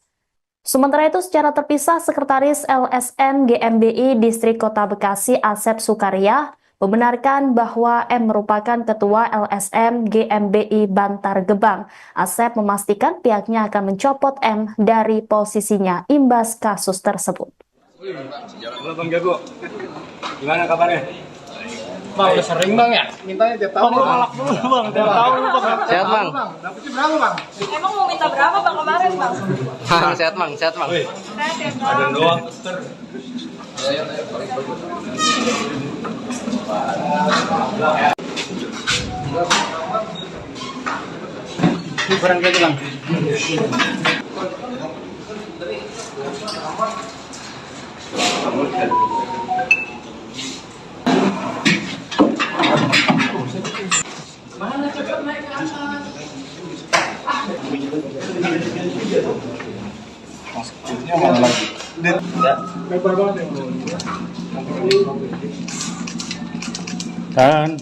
Sementara itu, secara terpisah, Sekretaris LSM GMBI Distrik Kota Bekasi Asep Sukaria membenarkan bahwa M merupakan ketua LSM GMBI Bantar Gebang. Asep memastikan pihaknya akan mencopot M dari posisinya imbas kasus tersebut. Halo Bang Jago, gimana kabarnya? Bang, udah sering bang ya? Mintanya tiap tahun. Bang, malak dulu Bang, tiap tahun Bang. Sehat bang. Dapetnya berapa bang? Emang mau minta berapa bang kemarin bang? Sehat bang, sehat bang. Wih, Saya tiap ada tahun. doang. Kurang lagi bang. Dan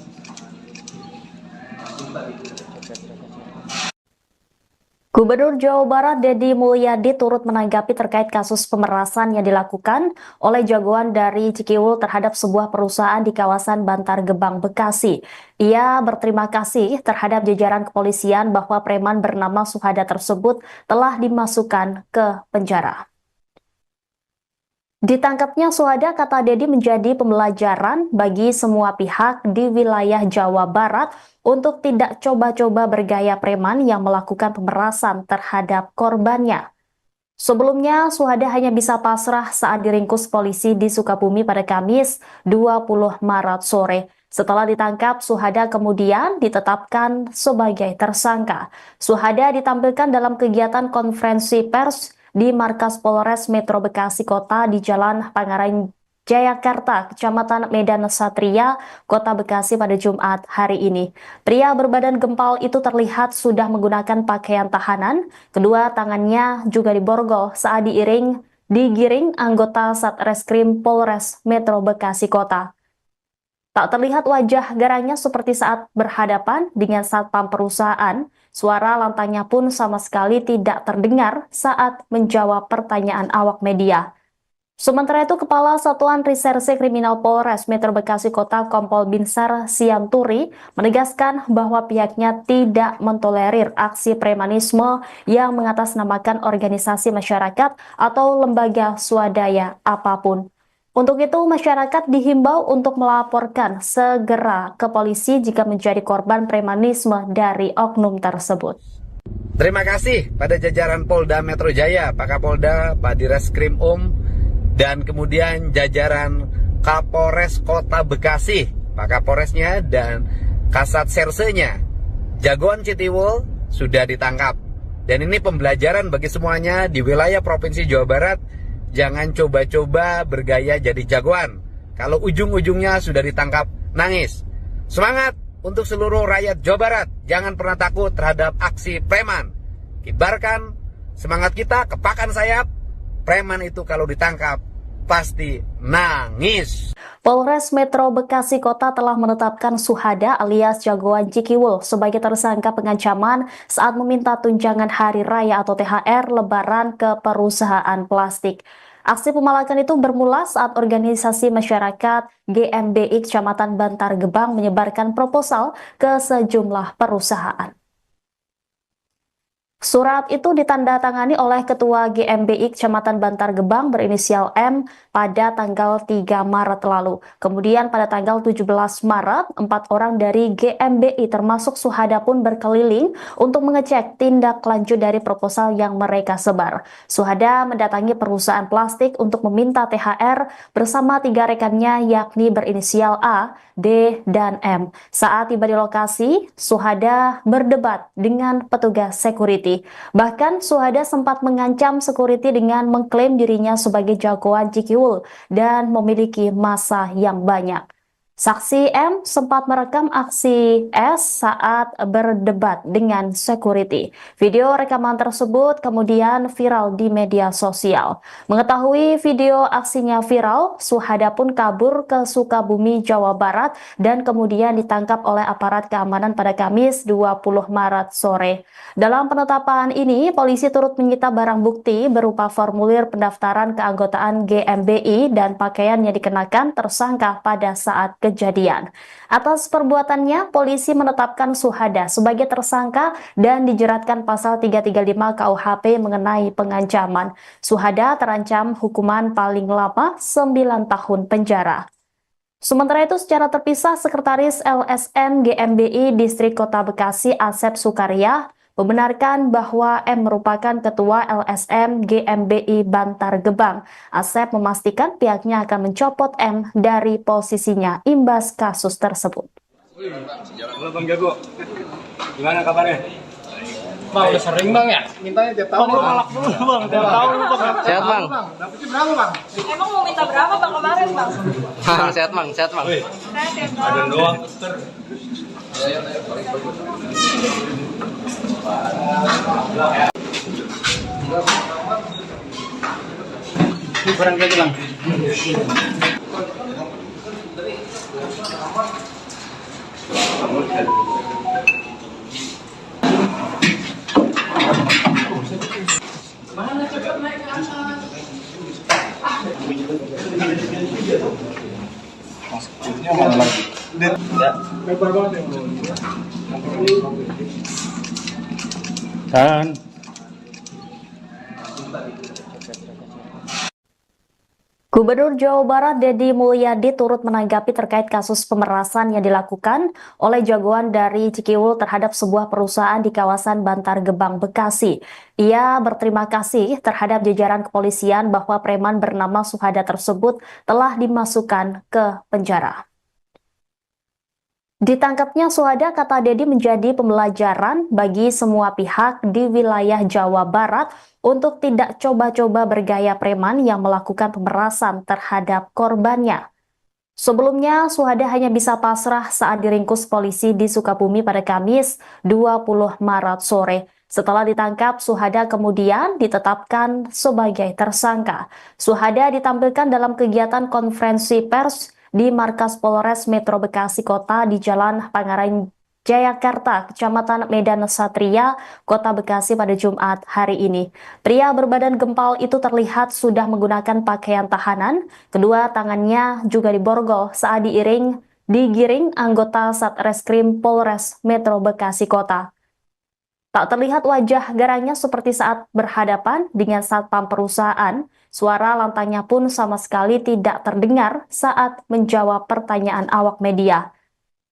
Gubernur Jawa Barat Deddy Mulyadi turut menanggapi terkait kasus pemerasan yang dilakukan oleh jagoan dari Cikiwul terhadap sebuah perusahaan di kawasan Bantar Gebang, Bekasi. Ia berterima kasih terhadap jajaran kepolisian bahwa preman bernama Suhada tersebut telah dimasukkan ke penjara. Ditangkapnya Suhada, kata Deddy, menjadi pembelajaran bagi semua pihak di wilayah Jawa Barat untuk tidak coba-coba bergaya preman yang melakukan pemerasan terhadap korbannya. Sebelumnya, Suhada hanya bisa pasrah saat diringkus polisi di Sukabumi pada Kamis 20 Maret sore. Setelah ditangkap, Suhada kemudian ditetapkan sebagai tersangka. Suhada ditampilkan dalam kegiatan konferensi pers di markas Polres Metro Bekasi Kota di Jalan Pangaran Jayakarta, Kecamatan Medan Satria, Kota Bekasi pada Jumat hari ini. Pria berbadan gempal itu terlihat sudah menggunakan pakaian tahanan. Kedua tangannya juga diborgol saat digiring anggota Satreskrim Polres Metro Bekasi Kota. Tak terlihat wajah garangnya seperti saat berhadapan dengan satpam perusahaan. Suara lantangnya pun sama sekali tidak terdengar saat menjawab pertanyaan awak media. Sementara itu, Kepala Satuan Reserse Kriminal Polres Metro Bekasi Kota Kompol Binsar Sianturi menegaskan bahwa pihaknya tidak mentolerir aksi premanisme yang mengatasnamakan organisasi masyarakat atau lembaga swadaya apapun. Untuk itu, masyarakat dihimbau untuk melaporkan segera ke polisi jika menjadi korban premanisme dari oknum tersebut. Terima kasih pada jajaran Polda Metro Jaya, Pak Kapolda, Pak Direskrim dan kemudian jajaran Kapolres Kota Bekasi, Pak Kapolresnya dan Kasat Sersenya. Jagoan Citiwul sudah ditangkap. Dan ini pembelajaran bagi semuanya di wilayah Provinsi Jawa Barat. Jangan coba-coba bergaya jadi jagoan. Kalau ujung-ujungnya sudah ditangkap, nangis. Semangat untuk seluruh rakyat Jawa Barat. Jangan pernah takut terhadap aksi preman. Kibarkan semangat kita, kepakan sayap. Preman itu kalau ditangkap, pasti nangis. Polres Metro Bekasi Kota telah menetapkan Suhada alias jagoan Cikiwul sebagai tersangka pengancaman saat meminta tunjangan hari raya atau THR Lebaran ke perusahaan plastik. Aksi pemalakan itu bermula saat organisasi masyarakat GMBI Kecamatan Bantar Gebang menyebarkan proposal ke sejumlah perusahaan. Surat itu ditandatangani oleh Ketua GMBI Kecamatan Bantar Gebang berinisial M pada tanggal 3 Maret lalu. Kemudian pada tanggal 17 Maret, 4 orang dari GMBI termasuk Suhada pun berkeliling untuk mengecek tindak lanjut dari proposal yang mereka sebar. Suhada mendatangi perusahaan plastik untuk meminta THR bersama 3 rekannya yakni berinisial A, D, dan M. Saat tiba di lokasi, Suhada berdebat dengan petugas security. Bahkan Suhada sempat mengancam security dengan mengklaim dirinya sebagai jagoan Cikiwul dan memiliki massa yang banyak. Saksi M sempat merekam aksi S saat berdebat dengan security. Video rekaman tersebut kemudian viral di media sosial. Mengetahui video aksinya viral, Suhada pun kabur ke Sukabumi, Jawa Barat dan kemudian ditangkap oleh aparat keamanan pada Kamis 20 Maret sore. Dalam penetapan ini, polisi turut menyita barang bukti berupa formulir pendaftaran keanggotaan GMBI dan pakaian yang dikenakan tersangka pada saat kejadian. Atas perbuatannya, polisi menetapkan Suhada sebagai tersangka dan dijeratkan pasal 335 KUHP mengenai pengancaman. Suhada terancam hukuman paling lama 9 tahun penjara. Sementara itu, secara terpisah, Sekretaris LSM GMBI Distrik Kota Bekasi Asep Sukaria membenarkan bahwa M merupakan Ketua LSM GMBI Bantar Gebang. Asep memastikan pihaknya akan mencopot M dari posisinya imbas kasus tersebut. Halo Bang Jago, gimana kabarnya? Bang, udah sering bang ya? Mintanya tiap tahun. Bang, lu nolak dulu bang, tiap tahun lu bang. Sehat bang. Dapetnya berapa bang? Emang mau minta berapa bang kemarin bang? Sehat bang, sehat bang. Wih, Saya tiap ada tahun. doang. Kurang lagi bang. Dan Gubernur Jawa Barat Deddy Mulyadi turut menanggapi terkait kasus pemerasan yang dilakukan oleh jagoan dari Cikiwul terhadap sebuah perusahaan di kawasan Bantar Gebang, Bekasi. Ia berterima kasih terhadap jajaran kepolisian bahwa preman bernama Suhada tersebut telah dimasukkan ke penjara. Ditangkapnya Suhada, kata Deddy, menjadi pembelajaran bagi semua pihak di wilayah Jawa Barat untuk tidak coba-coba bergaya preman yang melakukan pemerasan terhadap korbannya. Sebelumnya, Suhada hanya bisa pasrah saat diringkus polisi di Sukabumi pada Kamis 20 Maret sore. Setelah ditangkap, Suhada kemudian ditetapkan sebagai tersangka. Suhada ditampilkan dalam kegiatan konferensi pers di markas Polres Metro Bekasi Kota di Jalan Pangaran Jayakarta, Kecamatan Medan Satria, Kota Bekasi pada Jumat hari ini. Pria berbadan gempal itu terlihat sudah menggunakan pakaian tahanan. Kedua tangannya juga diborgol saat digiring anggota Satreskrim Polres Metro Bekasi Kota. Tak terlihat wajah garangnya seperti saat berhadapan dengan satpam perusahaan. Suara lantangnya pun sama sekali tidak terdengar saat menjawab pertanyaan awak media.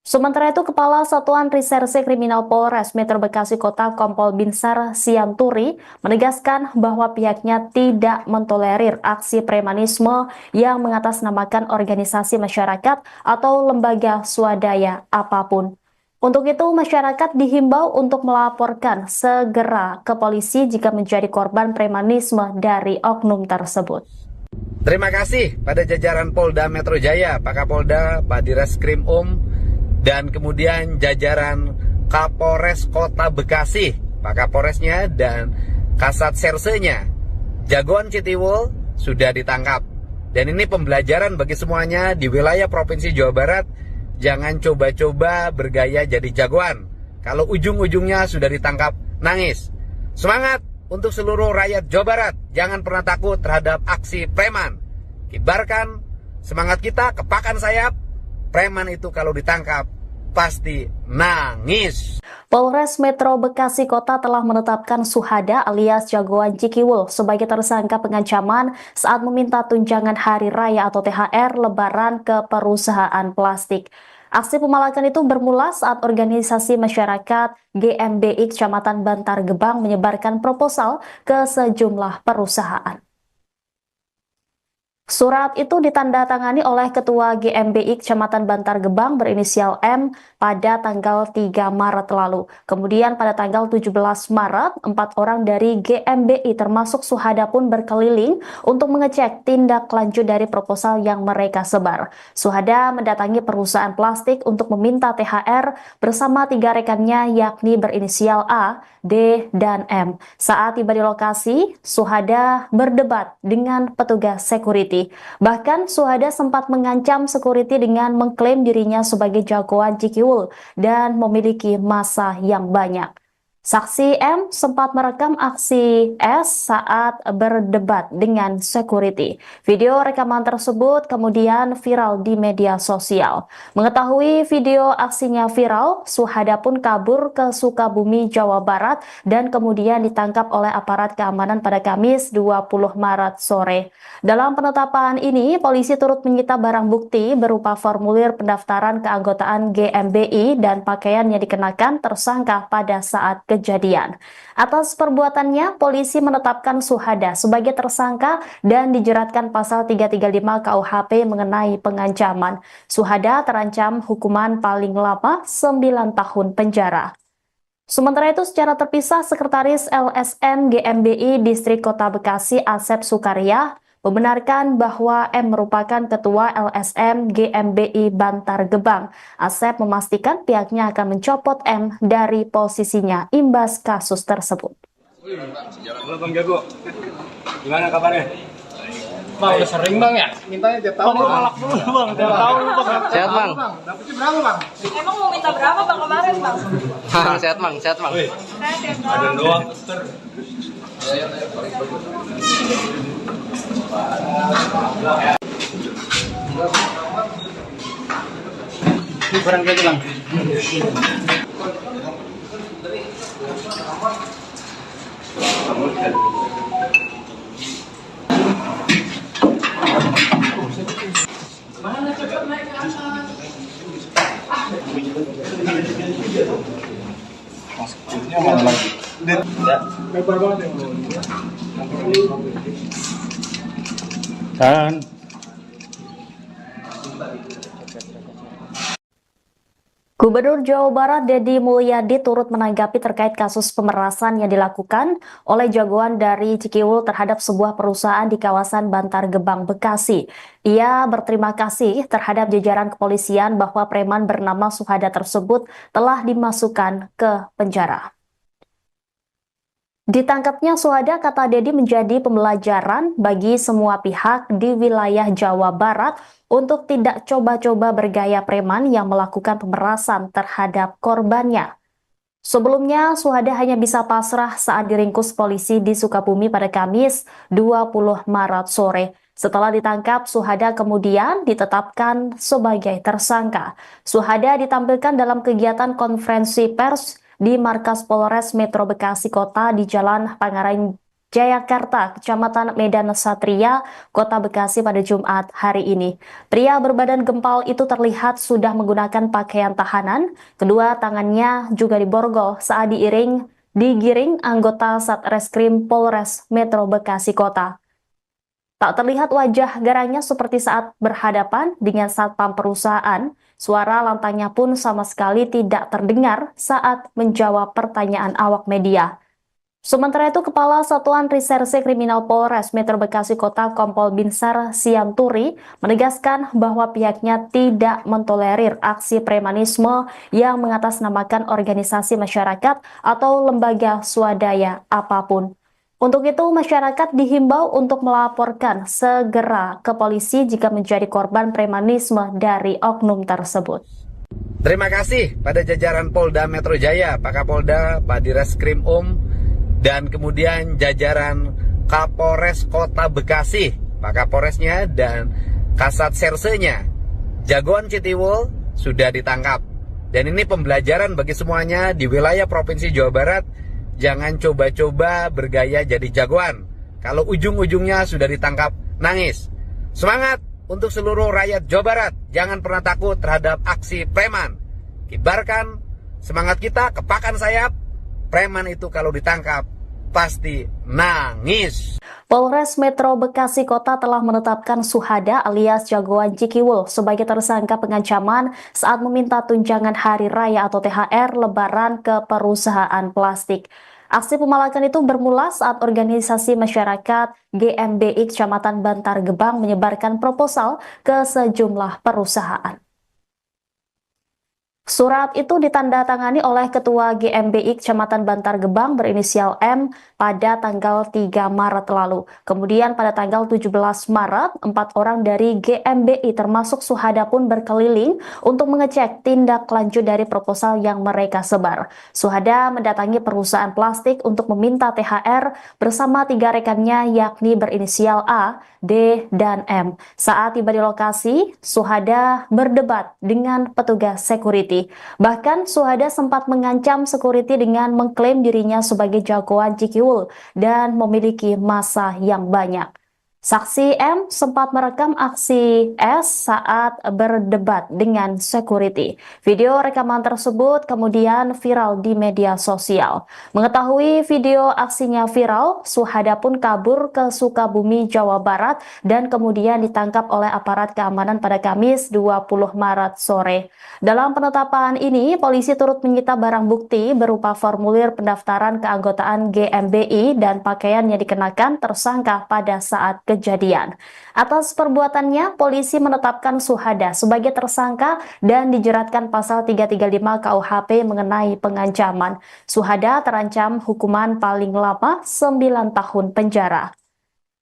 Sementara itu, Kepala Satuan Reserse Kriminal Polres Metro Bekasi Kota Kompol Binsar Sianturi menegaskan bahwa pihaknya tidak mentolerir aksi premanisme yang mengatasnamakan organisasi masyarakat atau lembaga swadaya apapun. Untuk itu, masyarakat dihimbau untuk melaporkan segera ke polisi jika menjadi korban premanisme dari oknum tersebut. Terima kasih pada jajaran Polda Metro Jaya, Pak Kapolda, Pak Direskrim dan kemudian jajaran Kapolres Kota Bekasi, Pak Kapolresnya dan Kasat Sersenya. Jagoan Citiwul sudah ditangkap. Dan ini pembelajaran bagi semuanya di wilayah Provinsi Jawa Barat. Jangan coba-coba bergaya jadi jagoan. Kalau ujung-ujungnya sudah ditangkap, nangis. Semangat untuk seluruh rakyat Jawa Barat. Jangan pernah takut terhadap aksi preman. Kibarkan semangat kita, kepakan sayap. Preman itu kalau ditangkap, pasti nangis. Polres Metro Bekasi Kota telah menetapkan Suhada alias jagoan Cikiwul sebagai tersangka pengancaman saat meminta tunjangan hari raya atau THR Lebaran ke perusahaan plastik. Aksi pemalakan itu bermula saat organisasi masyarakat GMBI Kecamatan Bantar Gebang menyebarkan proposal ke sejumlah perusahaan. Surat itu ditandatangani oleh Ketua GMBI Kecamatan Bantar Gebang berinisial M pada tanggal 3 Maret lalu. Kemudian pada tanggal 17 Maret, 4 orang dari GMBI termasuk Suhada pun berkeliling untuk mengecek tindak lanjut dari proposal yang mereka sebar. Suhada mendatangi perusahaan plastik untuk meminta THR bersama 3 rekannya yakni berinisial A, D, dan M. Saat tiba di lokasi, Suhada berdebat dengan petugas security. Bahkan Suhada sempat mengancam security dengan mengklaim dirinya sebagai jagoan Cikiwul dan memiliki massa yang banyak. Saksi M sempat merekam aksi S saat berdebat dengan security. Video rekaman tersebut kemudian viral di media sosial. Mengetahui video aksinya viral, Suhada pun kabur ke Sukabumi, Jawa Barat dan kemudian ditangkap oleh aparat keamanan pada Kamis 20 Maret sore. Dalam penetapan ini, polisi turut menyita barang bukti berupa formulir pendaftaran keanggotaan GMBI dan pakaian yang dikenakan tersangka pada saat kejadian. Atas perbuatannya, polisi menetapkan Suhada sebagai tersangka dan dijeratkan pasal 335 KUHP mengenai pengancaman. Suhada terancam hukuman paling lama 9 tahun penjara. Sementara itu, secara terpisah, Sekretaris LSM GMBI Distrik Kota Bekasi Asep Sukaria membenarkan bahwa M merupakan Ketua LSM GMBI Bantar Gebang. Asep memastikan pihaknya akan mencopot M dari posisinya imbas kasus tersebut. Halo Bang Jago, gimana kabarnya? Bang, udah sering bang ya? Mintanya tiap tahun. Bang, lu nolak dulu bang, tiap tahun lu bang. Sehat bang. Dapetnya berapa bang? Emang mau minta berapa bang kemarin bang? Sehat bang, sehat bang. Wih, Saya tiap ada tahun. doang. Ini kurang gitu bang. Ini mana lagi? Lebar banget ya. Kan. Gubernur Jawa Barat Deddy Mulyadi turut menanggapi terkait kasus pemerasan yang dilakukan oleh jagoan dari Cikiwul terhadap sebuah perusahaan di kawasan Bantar Gebang, Bekasi. Ia berterima kasih terhadap jajaran kepolisian bahwa preman bernama Suhada tersebut telah dimasukkan ke penjara. Ditangkapnya Suhada, kata Deddy, menjadi pembelajaran bagi semua pihak di wilayah Jawa Barat untuk tidak coba-coba bergaya preman yang melakukan pemerasan terhadap korbannya. Sebelumnya, Suhada hanya bisa pasrah saat diringkus polisi di Sukabumi pada Kamis 20 Maret sore. Setelah ditangkap, Suhada kemudian ditetapkan sebagai tersangka. Suhada ditampilkan dalam kegiatan konferensi pers di markas Polres Metro Bekasi Kota di Jalan Pangaran Jayakarta, Kecamatan Medan Satria, Kota Bekasi pada Jumat hari ini. Pria berbadan gempal itu terlihat sudah menggunakan pakaian tahanan. Kedua tangannya juga diborgol saat digiring anggota Satreskrim Polres Metro Bekasi Kota. Tak terlihat wajah garangnya seperti saat berhadapan dengan satpam perusahaan. Suara lantangnya pun sama sekali tidak terdengar saat menjawab pertanyaan awak media. Sementara itu, Kepala Satuan Reserse Kriminal Polres Metro Bekasi Kota Kompol Binsar Sianturi menegaskan bahwa pihaknya tidak mentolerir aksi premanisme yang mengatasnamakan organisasi masyarakat atau lembaga swadaya apapun. Untuk itu, masyarakat dihimbau untuk melaporkan segera ke polisi jika menjadi korban premanisme dari oknum tersebut. Terima kasih pada jajaran Polda Metro Jaya, Pak Kapolda, Pak Direskrim dan kemudian jajaran Kapolres Kota Bekasi, Pak Kapolresnya dan Kasat Sersenya. Jagoan Citiwul sudah ditangkap. Dan ini pembelajaran bagi semuanya di wilayah Provinsi Jawa Barat. Jangan coba-coba bergaya jadi jagoan. Kalau ujung-ujungnya sudah ditangkap, nangis. Semangat untuk seluruh rakyat Jawa Barat. Jangan pernah takut terhadap aksi preman. Kibarkan semangat kita, kepakan sayap. Preman itu kalau ditangkap, pasti nangis. Polres Metro Bekasi Kota telah menetapkan Suhada alias jagoan Cikiwul sebagai tersangka pengancaman saat meminta tunjangan hari raya atau THR Lebaran ke perusahaan plastik. Aksi pemalakan itu bermula saat organisasi masyarakat GMBI Kecamatan Bantar Gebang menyebarkan proposal ke sejumlah perusahaan. Surat itu ditandatangani oleh Ketua GMBI Kecamatan Bantar Gebang berinisial M pada tanggal 3 Maret lalu. Kemudian pada tanggal 17 Maret, 4 orang dari GMBI termasuk Suhada pun berkeliling untuk mengecek tindak lanjut dari proposal yang mereka sebar. Suhada mendatangi perusahaan plastik untuk meminta THR bersama 3 rekannya yakni berinisial A, D, dan M. Saat tiba di lokasi, Suhada berdebat dengan petugas security. Bahkan Suhada sempat mengancam security dengan mengklaim dirinya sebagai jagoan Cikiwul dan memiliki massa yang banyak. Saksi M sempat merekam aksi S saat berdebat dengan security. Video rekaman tersebut kemudian viral di media sosial. Mengetahui video aksinya viral, Suhada pun kabur ke Sukabumi, Jawa Barat dan kemudian ditangkap oleh aparat keamanan pada Kamis 20 Maret sore. Dalam penetapan ini, polisi turut menyita barang bukti berupa formulir pendaftaran keanggotaan GMBI dan pakaian yang dikenakan tersangka pada saat kejadian. Atas perbuatannya, polisi menetapkan Suhada sebagai tersangka dan dijeratkan pasal 335 KUHP mengenai pengancaman. Suhada terancam hukuman paling lama 9 tahun penjara.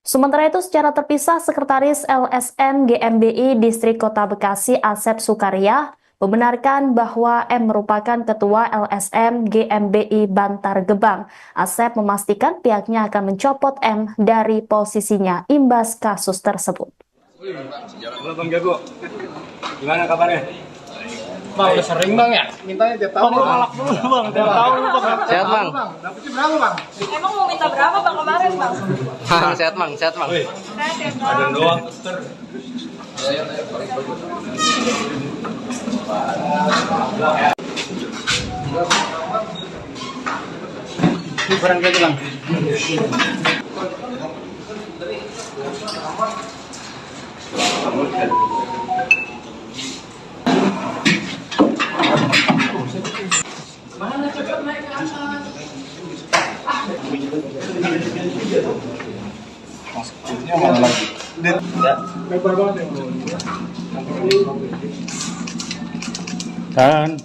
Sementara itu, secara terpisah, Sekretaris LSM GMBI Distrik Kota Bekasi Asep Sukaria membenarkan bahwa M merupakan Ketua LSM GMBI Bantar Gebang. Asep memastikan pihaknya akan mencopot M dari posisinya imbas kasus tersebut. Halo Bang Jago, gimana kabarnya? Bang udah sering bang ya? Mintanya tiap tahun. Bang, malak dulu Bang, tiap tahun lu Bang. Sehat bang. Dapetnya berapa bang? Emang mau minta berapa bang kemarin bang? Sehat bang, sehat bang. Wih, Saya tiap ada tahun. doang. Ini barang lagi Bang. Ini mana lagi? Ya. Lebar banget ya. Kan.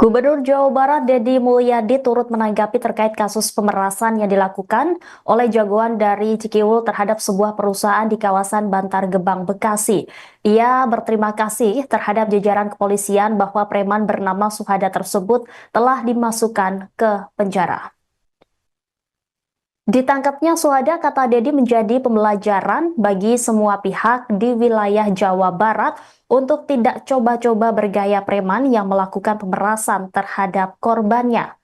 Gubernur Jawa Barat Deddy Mulyadi turut menanggapi terkait kasus pemerasan yang dilakukan oleh jagoan dari Cikiwul terhadap sebuah perusahaan di kawasan Bantar Gebang, Bekasi. Ia berterima kasih terhadap jajaran kepolisian bahwa preman bernama Suhada tersebut telah dimasukkan ke penjara. Ditangkapnya Suhada, kata Deddy, menjadi pembelajaran bagi semua pihak di wilayah Jawa Barat untuk tidak coba-coba bergaya preman yang melakukan pemerasan terhadap korbannya.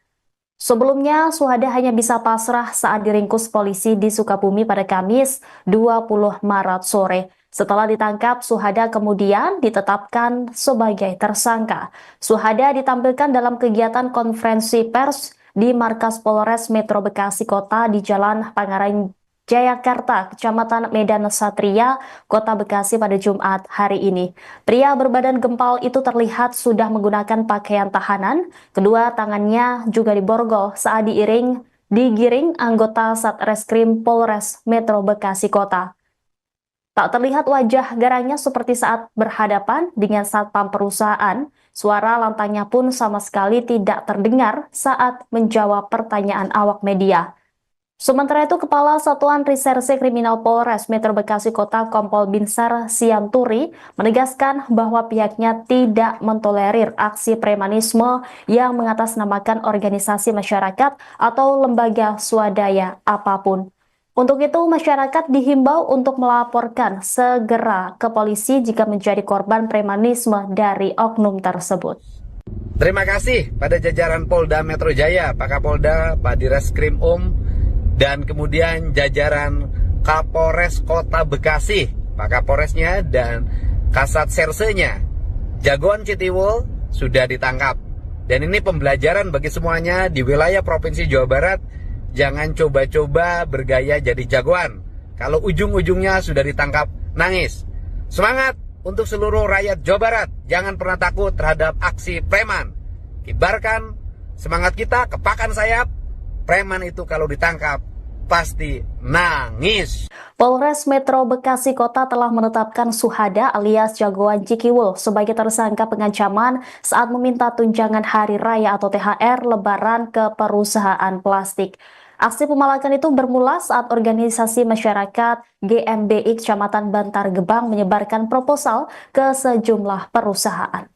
Sebelumnya, Suhada hanya bisa pasrah saat diringkus polisi di Sukabumi pada Kamis 20 Maret sore. Setelah ditangkap, Suhada kemudian ditetapkan sebagai tersangka. Suhada ditampilkan dalam kegiatan konferensi pers di markas Polres Metro Bekasi Kota di Jalan Pangaran Jayakarta, Kecamatan Medan Satria, Kota Bekasi pada Jumat hari ini. Pria berbadan gempal itu terlihat sudah menggunakan pakaian tahanan. Kedua tangannya juga diborgol saat digiring anggota Satreskrim Polres Metro Bekasi Kota. Tak terlihat wajah garangnya seperti saat berhadapan dengan satpam perusahaan. Suara lantangnya pun sama sekali tidak terdengar saat menjawab pertanyaan awak media. Sementara itu, Kepala Satuan Reserse Kriminal Polres Metro Bekasi Kota Kompol Binsar Sianturi menegaskan bahwa pihaknya tidak mentolerir aksi premanisme yang mengatasnamakan organisasi masyarakat atau lembaga swadaya apapun. Untuk itu, masyarakat dihimbau untuk melaporkan segera ke polisi jika menjadi korban premanisme dari oknum tersebut. Terima kasih pada jajaran Polda Metro Jaya, Pak Kapolda, Pak Direskrim dan kemudian jajaran Kapolres Kota Bekasi, Pak Kapolresnya dan Kasat Sersenya. Jagoan Citiwul sudah ditangkap. Dan ini pembelajaran bagi semuanya di wilayah Provinsi Jawa Barat. Jangan coba-coba bergaya jadi jagoan. Kalau ujung-ujungnya sudah ditangkap, nangis. Semangat untuk seluruh rakyat Jawa Barat. Jangan pernah takut terhadap aksi preman. Kibarkan semangat kita, kepakan sayap. Preman itu kalau ditangkap, pasti nangis. Polres Metro Bekasi Kota telah menetapkan Suhada alias jagoan Cikiwul sebagai tersangka pengancaman saat meminta tunjangan hari raya atau THR Lebaran ke perusahaan plastik. Aksi pemalakan itu bermula saat organisasi masyarakat GMBI Kecamatan Bantar Gebang menyebarkan proposal ke sejumlah perusahaan.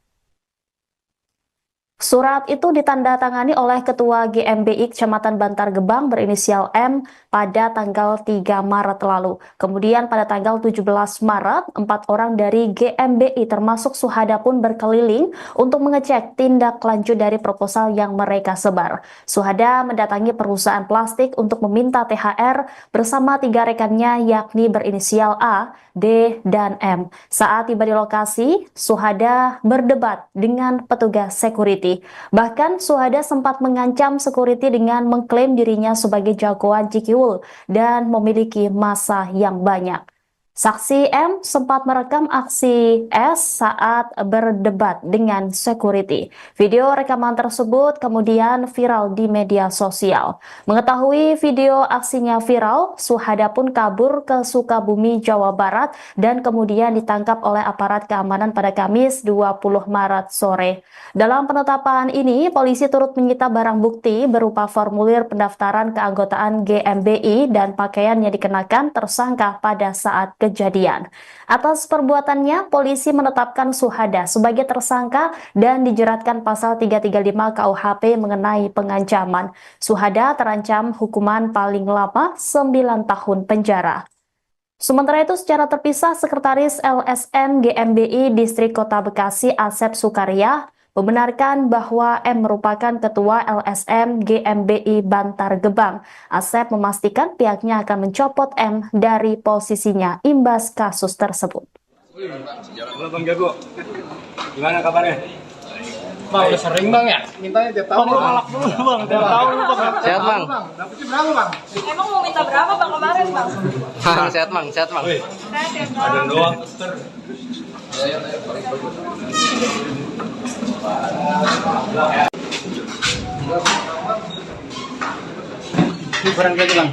Surat itu ditandatangani oleh Ketua GMBI Kecamatan Bantar Gebang berinisial M pada tanggal 3 Maret lalu. Kemudian pada tanggal 17 Maret, 4 orang dari GMBI termasuk Suhada pun berkeliling untuk mengecek tindak lanjut dari proposal yang mereka sebar. Suhada mendatangi perusahaan plastik untuk meminta THR bersama 3 rekannya yakni berinisial A, D, dan M. Saat tiba di lokasi, Suhada berdebat dengan petugas security. Bahkan Suhada sempat mengancam security dengan mengklaim dirinya sebagai jagoan Cikiwul dan memiliki massa yang banyak. Saksi M sempat merekam aksi S saat berdebat dengan security. Video rekaman tersebut kemudian viral di media sosial. Mengetahui video aksinya viral, Suhada pun kabur ke Sukabumi, Jawa Barat dan kemudian ditangkap oleh aparat keamanan pada Kamis 20 Maret sore. Dalam penetapan ini, polisi turut menyita barang bukti berupa formulir pendaftaran keanggotaan GMBI dan pakaian yang dikenakan tersangka pada saat kejadian. Atas perbuatannya, polisi menetapkan Suhada sebagai tersangka dan dijeratkan pasal 335 KUHP mengenai pengancaman. Suhada terancam hukuman paling lama 9 tahun penjara. Sementara itu, secara terpisah, Sekretaris LSM GMBI Distrik Kota Bekasi Asep Sukarya membenarkan bahwa M merupakan Ketua LSM GMBI Bantar Gebang. Asep memastikan pihaknya akan mencopot M dari posisinya imbas kasus tersebut. Halo Bang Jago, gimana kabarnya? Bang, udah sering bang ya? Mintanya tiap tahun. Bang, malak dulu Bang, tiap tahun Bang. Sehat bang. Dapetnya berapa bang? Emang mau minta berapa bang kemarin bang? Sehat bang, sehat bang. Wih, Saya tiap ada tahun. doang. Ini barang lagi Bang.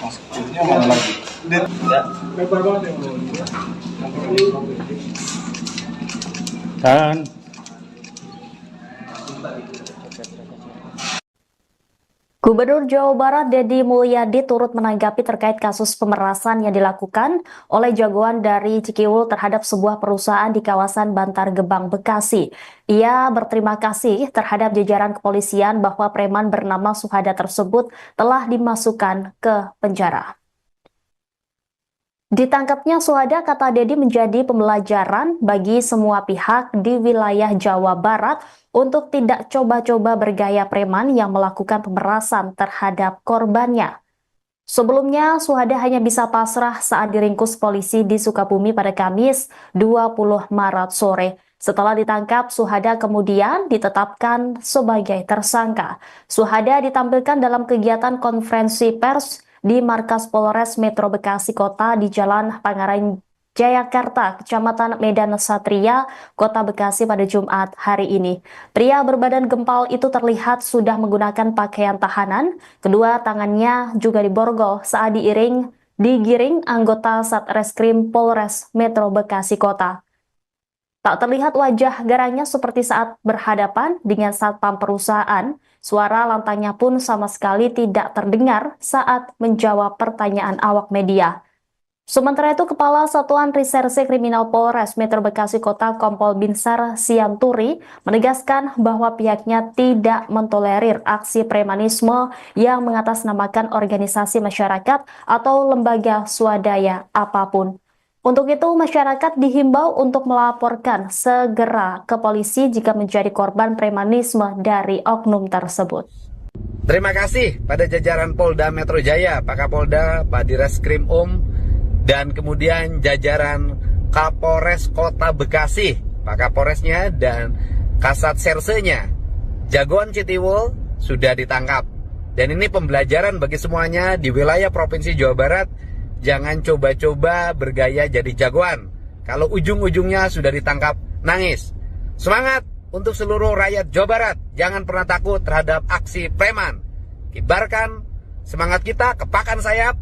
Maksudnya mana lagi? Ya. Lebar banget ya. Dan Gubernur Jawa Barat Deddy Mulyadi turut menanggapi terkait kasus pemerasan yang dilakukan oleh jagoan dari Cikiwul terhadap sebuah perusahaan di kawasan Bantar Gebang, Bekasi. Ia berterima kasih terhadap jajaran kepolisian bahwa preman bernama Suhada tersebut telah dimasukkan ke penjara. Ditangkapnya Suhada, kata Deddy, menjadi pembelajaran bagi semua pihak di wilayah Jawa Barat untuk tidak coba-coba bergaya preman yang melakukan pemerasan terhadap korbannya. Sebelumnya, Suhada hanya bisa pasrah saat diringkus polisi di Sukabumi pada Kamis 20 Maret sore. Setelah ditangkap, Suhada kemudian ditetapkan sebagai tersangka. Suhada ditampilkan dalam kegiatan konferensi pers di markas Polres Metro Bekasi Kota di Jalan Pangaran Jayakarta, Kecamatan Medan Satria, Kota Bekasi pada Jumat hari ini. Pria berbadan gempal itu terlihat sudah menggunakan pakaian tahanan. Kedua tangannya juga diborgol saat digiring anggota Satreskrim Polres Metro Bekasi Kota. Tak terlihat wajah garangnya seperti saat berhadapan dengan satpam perusahaan. Suara lantangnya pun sama sekali tidak terdengar saat menjawab pertanyaan awak media. Sementara itu, Kepala Satuan Reserse Kriminal Polres Metro Bekasi Kota Kompol Binsar Sianturi menegaskan bahwa pihaknya tidak mentolerir aksi premanisme yang mengatasnamakan organisasi masyarakat atau lembaga swadaya apapun. Untuk itu, masyarakat dihimbau untuk melaporkan segera ke polisi jika menjadi korban premanisme dari oknum tersebut. Terima kasih pada jajaran Polda Metro Jaya, Pak Kapolda, Pak Direskrim dan kemudian jajaran Kapolres Kota Bekasi, Pak Kapolresnya dan Kasat Sersenya. Jagoan Cikiwul sudah ditangkap. Dan ini pembelajaran bagi semuanya di wilayah Provinsi Jawa Barat. Jangan coba-coba bergaya jadi jagoan. Kalau ujung-ujungnya sudah ditangkap, nangis. Semangat untuk seluruh rakyat Jawa Barat. Jangan pernah takut terhadap aksi preman. Kibarkan semangat kita, kepakan sayap.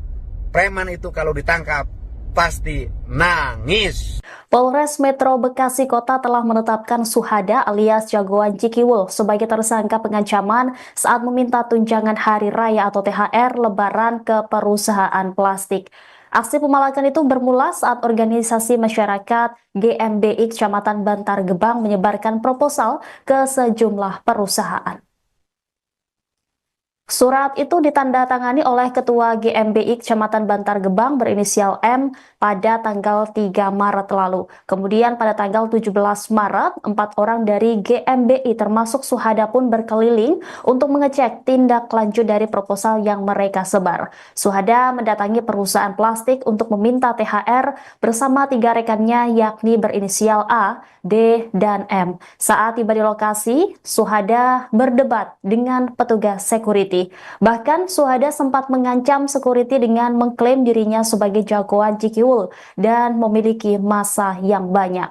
Preman itu kalau ditangkap, pasti nangis. Polres Metro Bekasi Kota telah menetapkan Suhada alias Jagoan Cikiwul sebagai tersangka pengancaman saat meminta tunjangan hari raya atau THR Lebaran ke perusahaan plastik. Aksi pemalakan itu bermula saat organisasi masyarakat GMBI Kecamatan Bantar Gebang menyebarkan proposal ke sejumlah perusahaan. Surat itu ditandatangani oleh Ketua GMBI Kecamatan Bantar Gebang berinisial M pada tanggal 3 Maret lalu. Kemudian pada tanggal 17 Maret, 4 orang dari GMBI termasuk Suhada pun berkeliling untuk mengecek tindak lanjut dari proposal yang mereka sebar. Suhada mendatangi perusahaan plastik untuk meminta THR bersama 3 rekannya yakni berinisial A, D, dan M. Saat tiba di lokasi, Suhada berdebat dengan petugas security. Bahkan Suhada sempat mengancam security dengan mengklaim dirinya sebagai jagoan Cikiwul dan memiliki massa yang banyak.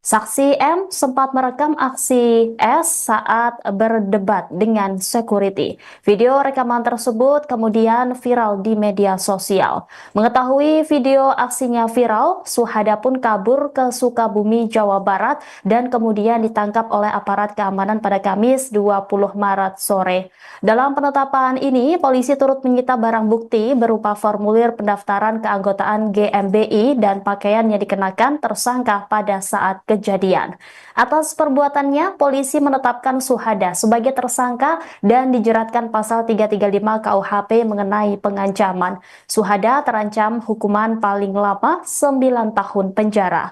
Saksi M sempat merekam aksi S saat berdebat dengan security. Video rekaman tersebut kemudian viral di media sosial. Mengetahui video aksinya viral, Suhada pun kabur ke Sukabumi, Jawa Barat dan kemudian ditangkap oleh aparat keamanan pada Kamis 20 Maret sore. Dalam penetapan ini, polisi turut menyita barang bukti berupa formulir pendaftaran keanggotaan GMBI dan pakaian yang dikenakan tersangka pada saat kejadian. Atas perbuatannya, polisi menetapkan Suhada sebagai tersangka dan dijeratkan pasal 335 KUHP mengenai pengancaman. Suhada terancam hukuman paling lama 9 tahun penjara.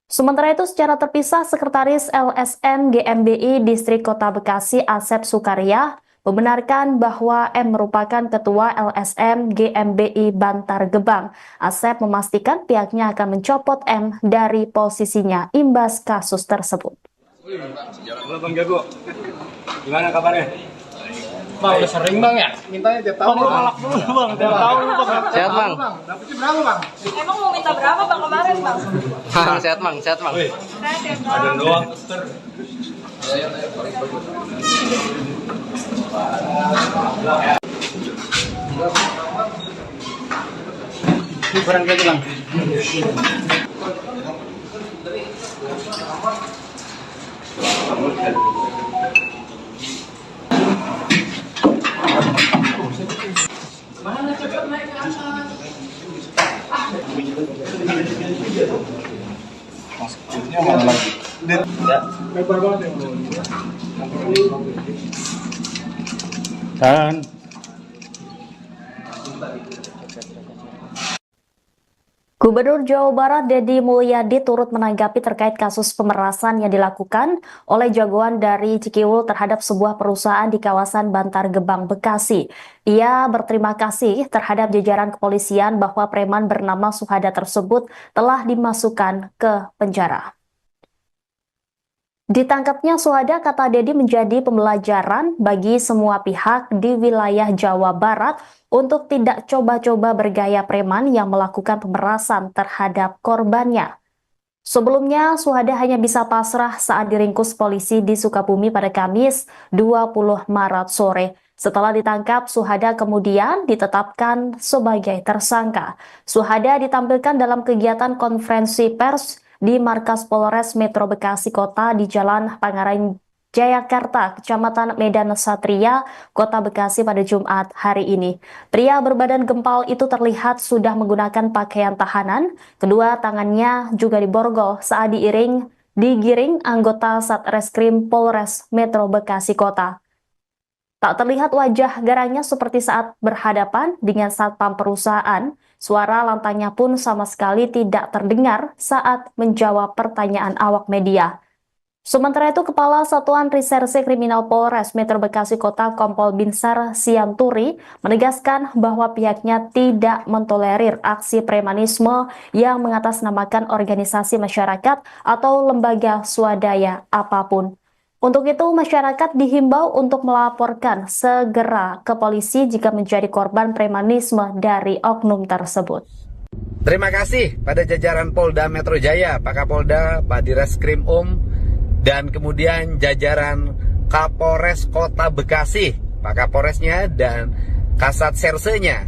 Sementara itu, secara terpisah, Sekretaris LSM GMBI Distrik Kota Bekasi Asep Sukaria membenarkan bahwa M merupakan Ketua LSM GMBI Bantar Gebang. Asep memastikan pihaknya akan mencopot M dari posisinya imbas kasus tersebut. Halo Bang Jago, gimana kabarnya? Bang, udah sering bang ya? Mintanya tiap tahun. Bang, malak dulu Bang, tiap tahun lu Bang. Sehat bang. Dapetnya berapa bang? Emang mau minta berapa bang kemarin bang? Sehat bang, sehat bang. Wih, Saya tiap ada tahun. doang. Kurang lagi Bang. Maksudnya mana lagi? Ya. Lebar banget ya. Kan. Gubernur Jawa Barat Deddy Mulyadi turut menanggapi terkait kasus pemerasan yang dilakukan oleh jagoan dari Cikiwul terhadap sebuah perusahaan di kawasan Bantar Gebang, Bekasi. Ia berterima kasih terhadap jajaran kepolisian bahwa preman bernama Suhada tersebut telah dimasukkan ke penjara. Ditangkapnya Suhada, kata Deddy, menjadi pembelajaran bagi semua pihak di wilayah Jawa Barat untuk tidak coba-coba bergaya preman yang melakukan pemerasan terhadap korbannya. Sebelumnya, Suhada hanya bisa pasrah saat diringkus polisi di Sukabumi pada Kamis 20 Maret sore. Setelah ditangkap, Suhada kemudian ditetapkan sebagai tersangka. Suhada ditampilkan dalam kegiatan konferensi pers di markas Polres Metro Bekasi Kota di Jalan Pangaran Jayakarta, Kecamatan Medan Satria, Kota Bekasi pada Jumat hari ini. Pria berbadan gempal itu terlihat sudah menggunakan pakaian tahanan. Kedua tangannya juga diborgol saat digiring anggota Satreskrim Polres Metro Bekasi Kota. Tak terlihat wajah garangnya seperti saat berhadapan dengan satpam perusahaan. Suara lantangnya pun sama sekali tidak terdengar saat menjawab pertanyaan awak media. Sementara itu, Kepala Satuan Reserse Kriminal Polres Metro Bekasi Kota Kompol Binsar Sianturi menegaskan bahwa pihaknya tidak mentolerir aksi premanisme yang mengatasnamakan organisasi masyarakat atau lembaga swadaya apapun. Untuk itu, masyarakat dihimbau untuk melaporkan segera ke polisi jika menjadi korban premanisme dari oknum tersebut. Terima kasih pada jajaran Polda Metro Jaya, Pak Kapolda, Pak Direskrim dan kemudian jajaran Kapolres Kota Bekasi, Pak Kapolresnya dan Kasat Sersenya.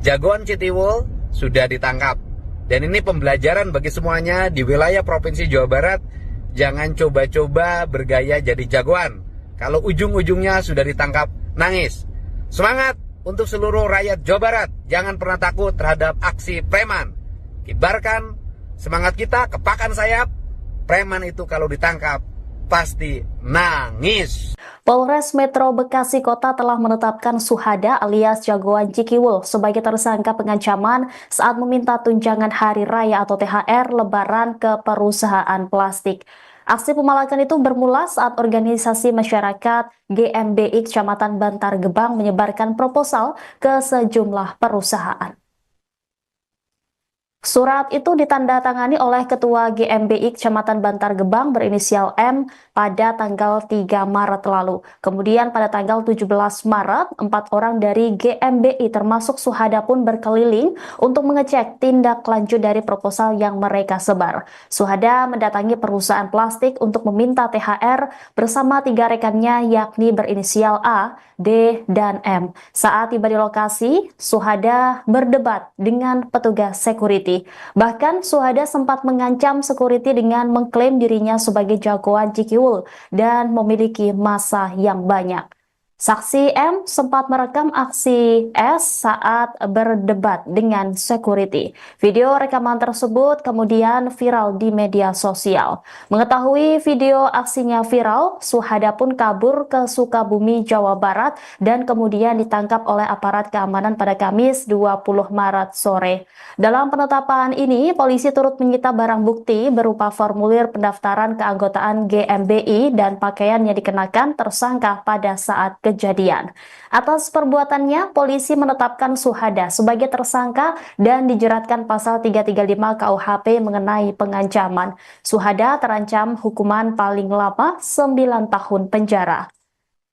Jagoan Cikiwul sudah ditangkap. Dan ini pembelajaran bagi semuanya di wilayah Provinsi Jawa Barat. Jangan coba-coba bergaya jadi jagoan. Kalau ujung-ujungnya sudah ditangkap, nangis. Semangat untuk seluruh rakyat Jawa Barat. Jangan pernah takut terhadap aksi preman. Kibarkan semangat kita, kepakan sayap. Preman itu kalau ditangkap, pasti nangis. Polres Metro Bekasi Kota telah menetapkan Suhada alias Jagoan Cikiwul sebagai tersangka pengancaman saat meminta tunjangan hari raya atau THR Lebaran ke perusahaan plastik. Aksi pemalakan itu bermula saat organisasi masyarakat GMBI Kecamatan Bantar Gebang menyebarkan proposal ke sejumlah perusahaan. Surat itu ditandatangani oleh Ketua GMBI Kecamatan Bantar Gebang berinisial M pada tanggal 3 Maret lalu. Kemudian pada tanggal 17 Maret, 4 orang dari GMBI termasuk Suhada pun berkeliling untuk mengecek tindak lanjut dari proposal yang mereka sebar. Suhada mendatangi perusahaan plastik untuk meminta THR bersama 3 rekannya yakni berinisial A, D, dan M. Saat tiba di lokasi, Suhada berdebat dengan petugas security. Bahkan Suhada sempat mengancam security dengan mengklaim dirinya sebagai jagoan Cikiwul dan memiliki massa yang banyak. Saksi M sempat merekam aksi S saat berdebat dengan security. Video rekaman tersebut kemudian viral di media sosial. Mengetahui video aksinya viral, Suhada pun kabur ke Sukabumi, Jawa Barat dan kemudian ditangkap oleh aparat keamanan pada Kamis 20 Maret sore. Dalam penetapan ini, polisi turut menyita barang bukti berupa formulir pendaftaran keanggotaan GMBI dan pakaian yang dikenakan tersangka pada saat kejadian. Atas perbuatannya, polisi menetapkan Suhada sebagai tersangka dan dijeratkan pasal 335 KUHP mengenai pengancaman. Suhada terancam hukuman paling lama 9 tahun penjara.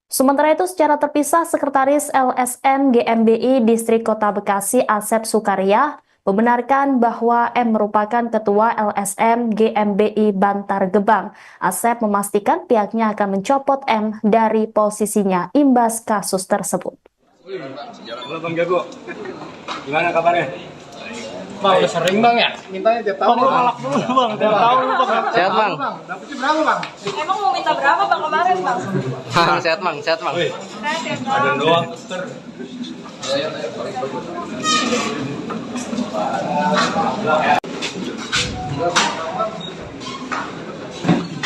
Sementara itu, secara terpisah, Sekretaris LSM GMBI Distrik Kota Bekasi Asep Sukaria membenarkan bahwa M merupakan Ketua LSM GMBI Bantar Gebang. Asep memastikan pihaknya akan mencopot M dari posisinya imbas kasus tersebut. Halo Bang Jago, gimana kabarnya? Bang, udah sering bang ya? Mintanya tiap tahun. Bang, malak dulu bang, tiap tahun lu bang. Sehat bang. Dapetnya berapa bang? Emang mau minta berapa bang kemarin bang? Sehat bang, sehat bang. Wih, Saya tiap ada tahun. doang.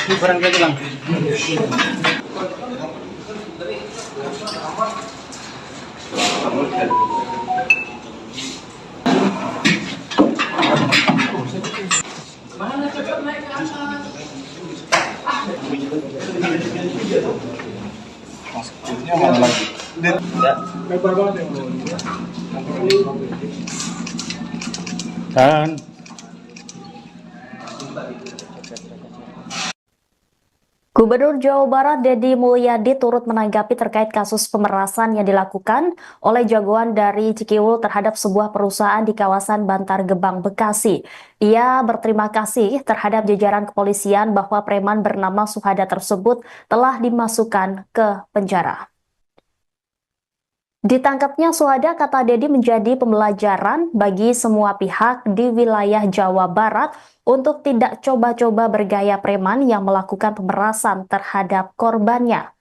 Ini barang lagi bang. Ini mana lagi? Ya. Lebar banget ya. Kan. Gubernur Jawa Barat Deddy Mulyadi turut menanggapi terkait kasus pemerasan yang dilakukan oleh jagoan dari Cikiwul terhadap sebuah perusahaan di kawasan Bantar Gebang, Bekasi. Ia berterima kasih terhadap jajaran kepolisian bahwa preman bernama Suhada tersebut telah dimasukkan ke penjara. Ditangkapnya Suhada, kata Deddy, menjadi pembelajaran bagi semua pihak di wilayah Jawa Barat untuk tidak coba-coba bergaya preman yang melakukan pemerasan terhadap korbannya.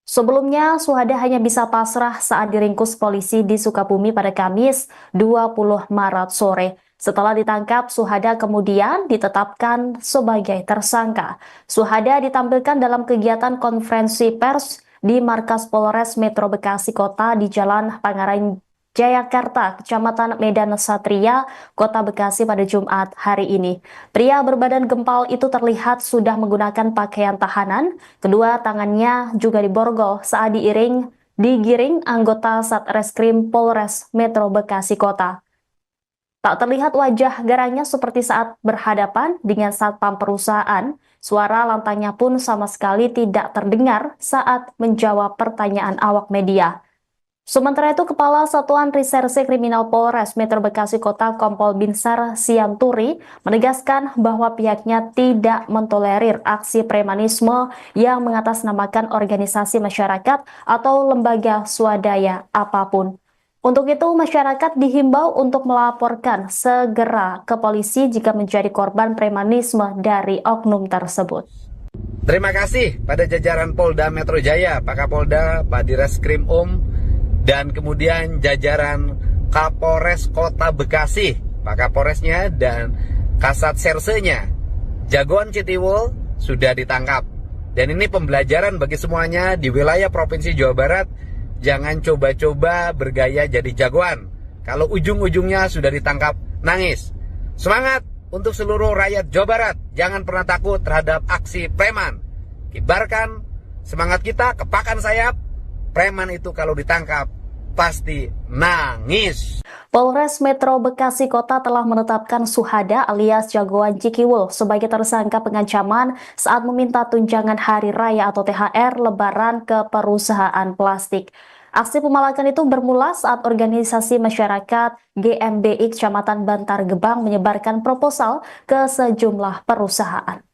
Sebelumnya, Suhada hanya bisa pasrah saat diringkus polisi di Sukabumi pada Kamis 20 Maret sore. Setelah ditangkap, Suhada kemudian ditetapkan sebagai tersangka. Suhada ditampilkan dalam kegiatan konferensi pers di markas Polres Metro Bekasi Kota di Jalan Pangaran Jayakarta, Kecamatan Medan Satria, Kota Bekasi pada Jumat hari ini. Pria berbadan gempal itu terlihat sudah menggunakan pakaian tahanan. Kedua tangannya juga diborgol saat digiring anggota Satreskrim Polres Metro Bekasi Kota. Tak terlihat wajah garangnya seperti saat berhadapan dengan satpam perusahaan. Suara lantangnya pun sama sekali tidak terdengar saat menjawab pertanyaan awak media. Sementara itu, Kepala Satuan Reserse Kriminal Polres Metro Bekasi Kota Kompol Binsar Sianturi menegaskan bahwa pihaknya tidak mentolerir aksi premanisme yang mengatasnamakan organisasi masyarakat atau lembaga swadaya apapun. Untuk itu, masyarakat dihimbau untuk melaporkan segera ke polisi jika menjadi korban premanisme dari oknum tersebut. Terima kasih pada jajaran Polda Metro Jaya, Pak Kapolda, Pak Direskrim dan kemudian jajaran Kapolres Kota Bekasi, Pak Kapolresnya dan Kasat Sersenya. Jagoan Citiwul sudah ditangkap. Dan ini pembelajaran bagi semuanya di wilayah Provinsi Jawa Barat. Jangan coba-coba bergaya jadi jagoan. Kalau ujung-ujungnya sudah ditangkap, nangis. Semangat untuk seluruh rakyat Jawa Barat. Jangan pernah takut terhadap aksi preman. Kibarkan semangat kita, kepakan sayap. Preman itu kalau ditangkap, pasti nangis. Polres Metro Bekasi Kota telah menetapkan Suhada alias Jagoan Cikiwul sebagai tersangka pengancaman saat meminta tunjangan hari raya atau THR Lebaran ke perusahaan plastik. Aksi pemalakan itu bermula saat organisasi masyarakat GMBI Kecamatan Bantar Gebang menyebarkan proposal ke sejumlah perusahaan.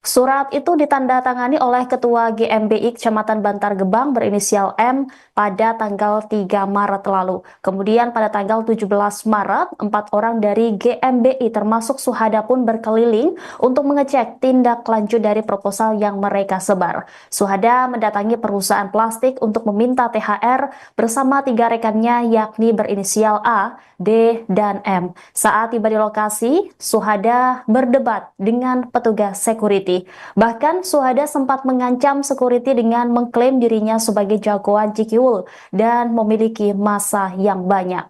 Surat itu ditandatangani oleh Ketua GMBI Kecamatan Bantar Gebang berinisial M pada tanggal 3 Maret lalu. Kemudian pada tanggal 17 Maret, 4 orang dari GMBI termasuk Suhada pun berkeliling untuk mengecek tindak lanjut dari proposal yang mereka sebar. Suhada mendatangi perusahaan plastik untuk meminta THR bersama 3 rekannya yakni berinisial A, D, dan M. Saat tiba di lokasi, Suhada berdebat dengan petugas security. Bahkan Suhada sempat mengancam security dengan mengklaim dirinya sebagai jagoan Cikiwul dan memiliki massa yang banyak.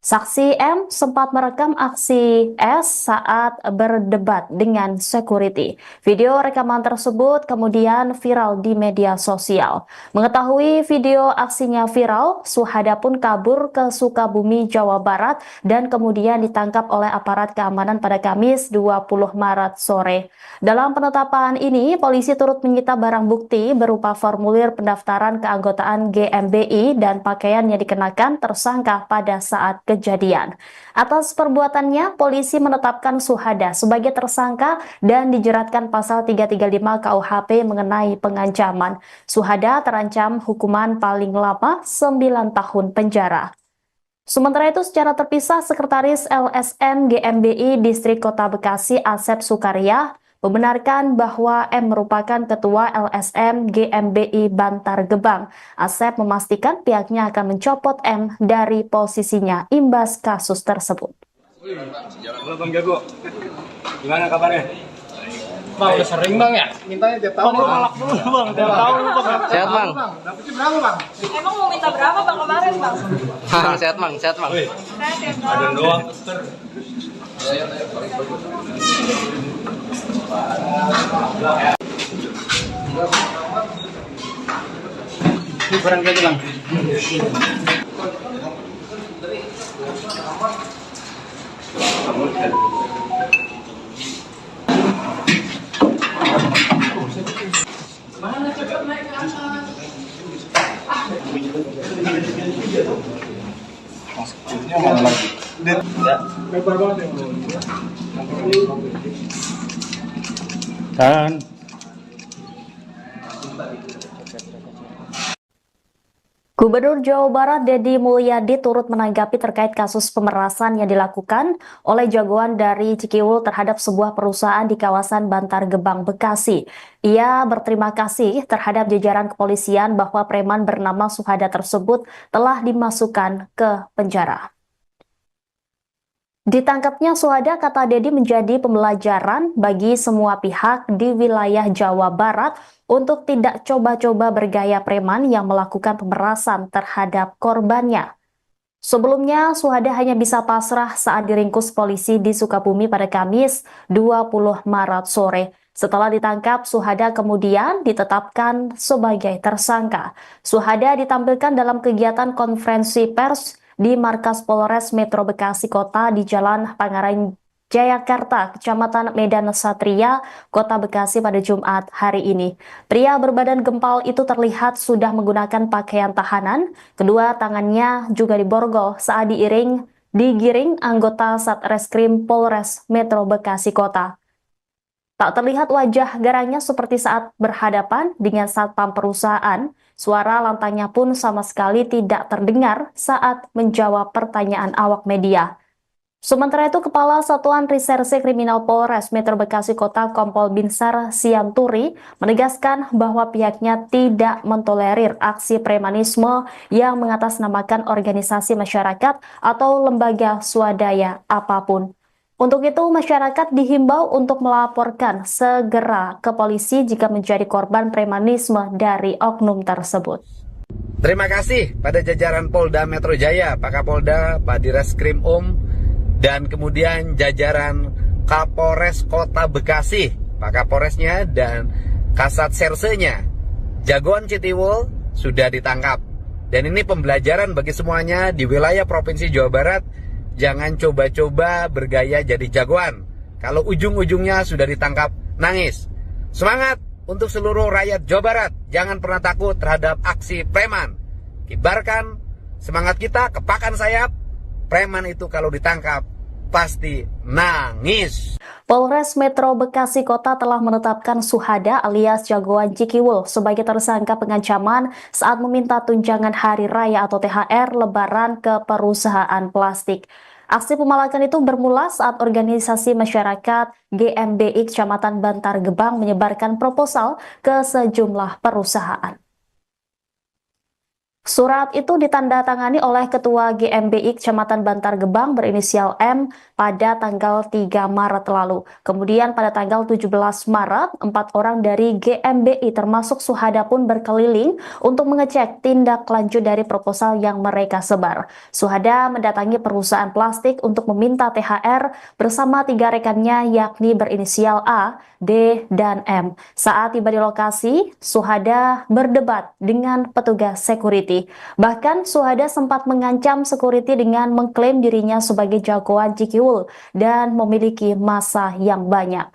Saksi M sempat merekam aksi S saat berdebat dengan security. Video rekaman tersebut kemudian viral di media sosial. Mengetahui video aksinya viral, Suhada pun kabur ke Sukabumi, Jawa Barat dan kemudian ditangkap oleh aparat keamanan pada Kamis 20 Maret sore. Dalam penetapan ini, polisi turut menyita barang bukti berupa formulir pendaftaran keanggotaan GMBI dan pakaian yang dikenakan tersangka pada saat kejadian. Atas perbuatannya, polisi menetapkan Suhada sebagai tersangka dan dijeratkan pasal 335 KUHP mengenai pengancaman. Suhada terancam hukuman paling lama 9 tahun penjara. Sementara itu, secara terpisah, Sekretaris LSM GMBI Distrik Kota Bekasi Asep Sukaria membenarkan bahwa M merupakan Ketua LSM GMBI Bantar Gebang. Asep memastikan pihaknya akan mencopot M dari posisinya imbas kasus tersebut. Halo Bang Jago, gimana kabarnya? Bang, udah sering bang ya? Mintanya tiap tahun. Bang, malak dulu Bang, tiap tahun Bang. Sehat bang. Dapetnya berapa bang? Emang mau minta berapa bang kemarin bang? Sehat bang, sehat bang. Wih, Saya tiap ada tahun. doang. Ini kurang gitu Bang. Lebar banget ya. Dan Gubernur Jawa Barat Deddy Mulyadi turut menanggapi terkait kasus pemerasan yang dilakukan oleh jagoan dari Cikiwul terhadap sebuah perusahaan di kawasan Bantar Gebang, Bekasi. Ia berterima kasih terhadap jajaran kepolisian bahwa preman bernama Suhada tersebut telah dimasukkan ke penjara. Ditangkapnya Suhada, kata Deddy, menjadi pembelajaran bagi semua pihak di wilayah Jawa Barat untuk tidak coba-coba bergaya preman yang melakukan pemerasan terhadap korbannya. Sebelumnya, Suhada hanya bisa pasrah saat diringkus polisi di Sukabumi pada Kamis 20 Maret sore. Setelah ditangkap, Suhada kemudian ditetapkan sebagai tersangka. Suhada ditampilkan dalam kegiatan konferensi pers di markas Polres Metro Bekasi Kota di Jalan Pangaran Jayakarta, Kecamatan Medan Satria, Kota Bekasi pada Jumat hari ini. Pria berbadan gempal itu terlihat sudah menggunakan pakaian tahanan, kedua tangannya juga diborgol saat digiring anggota Satreskrim Polres Metro Bekasi Kota. Tak terlihat wajah garangnya seperti saat berhadapan dengan satpam perusahaan. Suara lantangnya pun sama sekali tidak terdengar saat menjawab pertanyaan awak media. Sementara itu, Kepala Satuan Reserse Kriminal Polres Metro Bekasi Kota Kompol Binsar Sianturi menegaskan bahwa pihaknya tidak mentolerir aksi premanisme yang mengatasnamakan organisasi masyarakat atau lembaga swadaya apapun. Untuk itu, masyarakat dihimbau untuk melaporkan segera ke polisi jika menjadi korban premanisme dari oknum tersebut. Terima kasih pada jajaran Polda Metro Jaya, Pak Kapolda, Pak Direskrim dan kemudian jajaran Kapolres Kota Bekasi, Pak Kapolresnya dan Kasat Sersenya. Jagoan Citiwul sudah ditangkap. Dan ini pembelajaran bagi semuanya di wilayah Provinsi Jawa Barat. Jangan coba-coba bergaya jadi jagoan. Kalau ujung-ujungnya sudah ditangkap, nangis. Semangat untuk seluruh rakyat Jawa Barat. Jangan pernah takut terhadap aksi preman. Kibarkan semangat kita, kepakan sayap. Preman itu kalau ditangkap pasti nangis. Polres Metro Bekasi Kota telah menetapkan Suhada alias Jagoan Cikiwul sebagai tersangka pengancaman saat meminta tunjangan hari raya atau THR Lebaran ke perusahaan plastik. Aksi pemalakan itu bermula saat organisasi masyarakat GMBI Kecamatan Bantar Gebang menyebarkan proposal ke sejumlah perusahaan. Surat itu ditandatangani oleh Ketua GMBI Kecamatan Bantar Gebang berinisial M pada tanggal 3 Maret lalu. Kemudian pada tanggal 17 Maret, 4 orang dari GMBI termasuk Suhada pun berkeliling untuk mengecek tindak lanjut dari proposal yang mereka sebar. Suhada mendatangi perusahaan plastik untuk meminta THR bersama 3 rekannya yakni berinisial A, D, dan M. Saat tiba di lokasi, Suhada berdebat dengan petugas security. Bahkan Suhada sempat mengancam security dengan mengklaim dirinya sebagai jagoan Cikiwul dan memiliki massa yang banyak.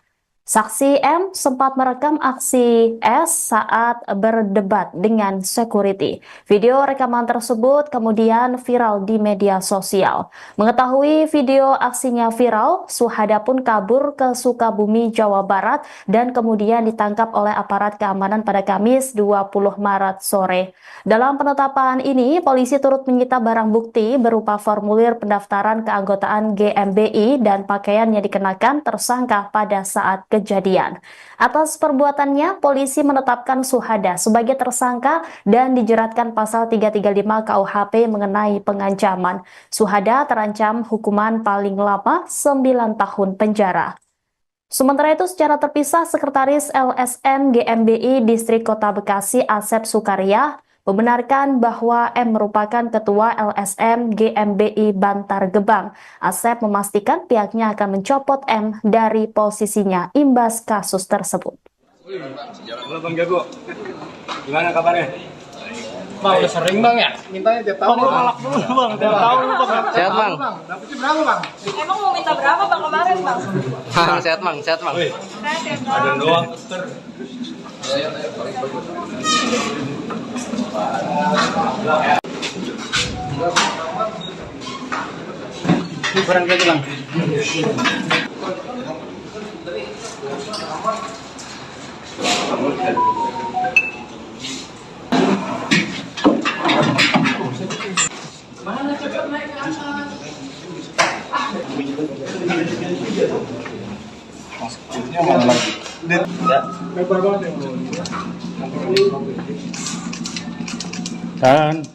Saksi M sempat merekam aksi S saat berdebat dengan security. Video rekaman tersebut kemudian viral di media sosial. Mengetahui video aksinya viral, Suhada pun kabur ke Sukabumi, Jawa Barat dan kemudian ditangkap oleh aparat keamanan pada Kamis 20 Maret sore. Dalam penetapan ini, polisi turut menyita barang bukti berupa formulir pendaftaran keanggotaan GMBI dan pakaian yang dikenakan tersangka pada saat kejadian. Atas perbuatannya, polisi menetapkan Suhada sebagai tersangka dan dijeratkan pasal 335 KUHP mengenai pengancaman. Suhada terancam hukuman paling lama 9 tahun penjara. Sementara itu, secara terpisah, Sekretaris LSM GMBI Distrik Kota Bekasi Asep Sukaria membenarkan bahwa M merupakan Ketua LSM GMBI Bantar Gebang. Asep memastikan pihaknya akan mencopot M dari posisinya imbas kasus tersebut. Halo Bang Jago, gimana kabarnya? Bang, udah sering bang ya? Mintanya tiap tahun. Bang, malak dulu Bang, tiap tahun Bang. Sehat Bang. Dapetnya berapa bang? Emang mau minta berapa bang kemarin bang? Sehat Bang, sehat Bang. Wih, Saya tiap ada tahun. doang. Kurang lagi Bang. Lebar banget ya. Dan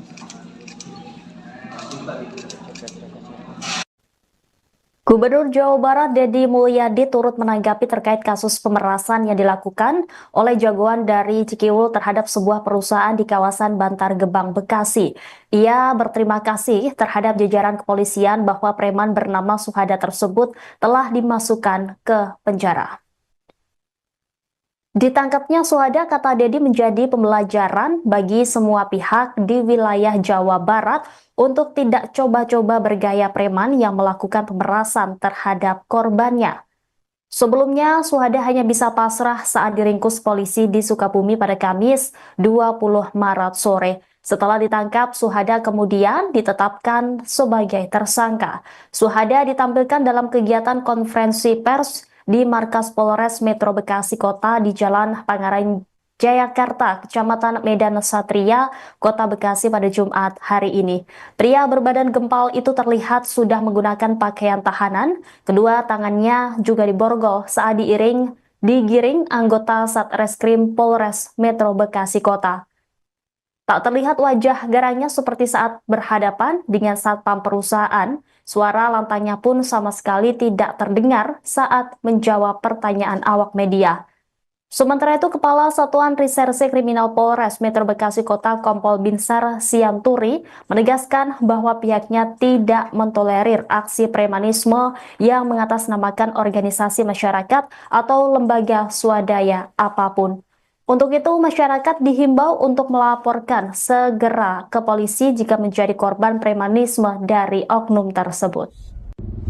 Gubernur Jawa Barat Deddy Mulyadi turut menanggapi terkait kasus pemerasan yang dilakukan oleh jagoan dari Cikiwul terhadap sebuah perusahaan di kawasan Bantar Gebang, Bekasi. Ia berterima kasih terhadap jajaran kepolisian bahwa preman bernama Suhada tersebut telah dimasukkan ke penjara. Ditangkapnya Suhada, kata Deddy, menjadi pembelajaran bagi semua pihak di wilayah Jawa Barat untuk tidak coba-coba bergaya preman yang melakukan pemerasan terhadap korbannya. Sebelumnya, Suhada hanya bisa pasrah saat diringkus polisi di Sukabumi pada Kamis 20 Maret sore. Setelah ditangkap, Suhada kemudian ditetapkan sebagai tersangka. Suhada ditampilkan dalam kegiatan konferensi pers di markas Polres Metro Bekasi Kota di Jalan Jayakarta, Kecamatan Medan Satria, Kota Bekasi pada Jumat hari ini. Pria berbadan gempal itu terlihat sudah menggunakan pakaian tahanan, kedua tangannya juga diborgol saat digiring anggota Satreskrim Polres Metro Bekasi Kota. Tak terlihat wajah garangnya seperti saat berhadapan dengan satpam perusahaan, suara lantangnya pun sama sekali tidak terdengar saat menjawab pertanyaan awak media. Sementara itu, Kepala Satuan Reserse Kriminal Polres Metro Bekasi Kota Kompol Binsar Sianturi menegaskan bahwa pihaknya tidak mentolerir aksi premanisme yang mengatasnamakan organisasi masyarakat atau lembaga swadaya apapun. Untuk itu, masyarakat dihimbau untuk melaporkan segera ke polisi jika menjadi korban premanisme dari oknum tersebut.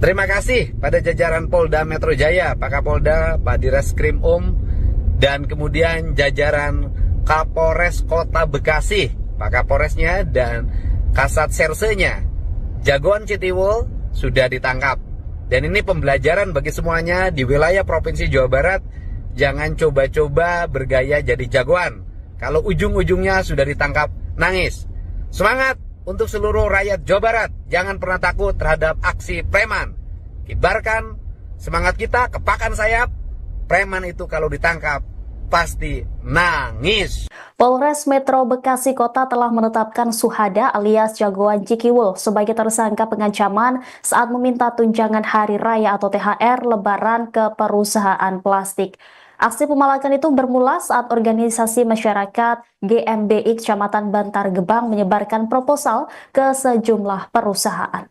Terima kasih pada jajaran Polda Metro Jaya, Pak Kapolda, Pak Direskrim dan kemudian jajaran Kapolres Kota Bekasi, Pak Kapolresnya dan Kasat Sersenya. Jagoan Citiwul sudah ditangkap. Dan ini pembelajaran bagi semuanya di wilayah Provinsi Jawa Barat. Jangan coba-coba bergaya jadi jagoan. Kalau ujung-ujungnya sudah ditangkap, nangis. Semangat untuk seluruh rakyat Jawa Barat. Jangan pernah takut terhadap aksi preman. Kibarkan semangat kita, kepakan sayap. Preman itu kalau ditangkap pasti nangis. Polres Metro Bekasi Kota telah menetapkan Suhada alias Jagoan Cikiwul sebagai tersangka pengancaman saat meminta tunjangan hari raya atau THR Lebaran ke perusahaan plastik. Aksi pemalakan itu bermula saat organisasi masyarakat GMBI Kecamatan Bantar Gebang menyebarkan proposal ke sejumlah perusahaan.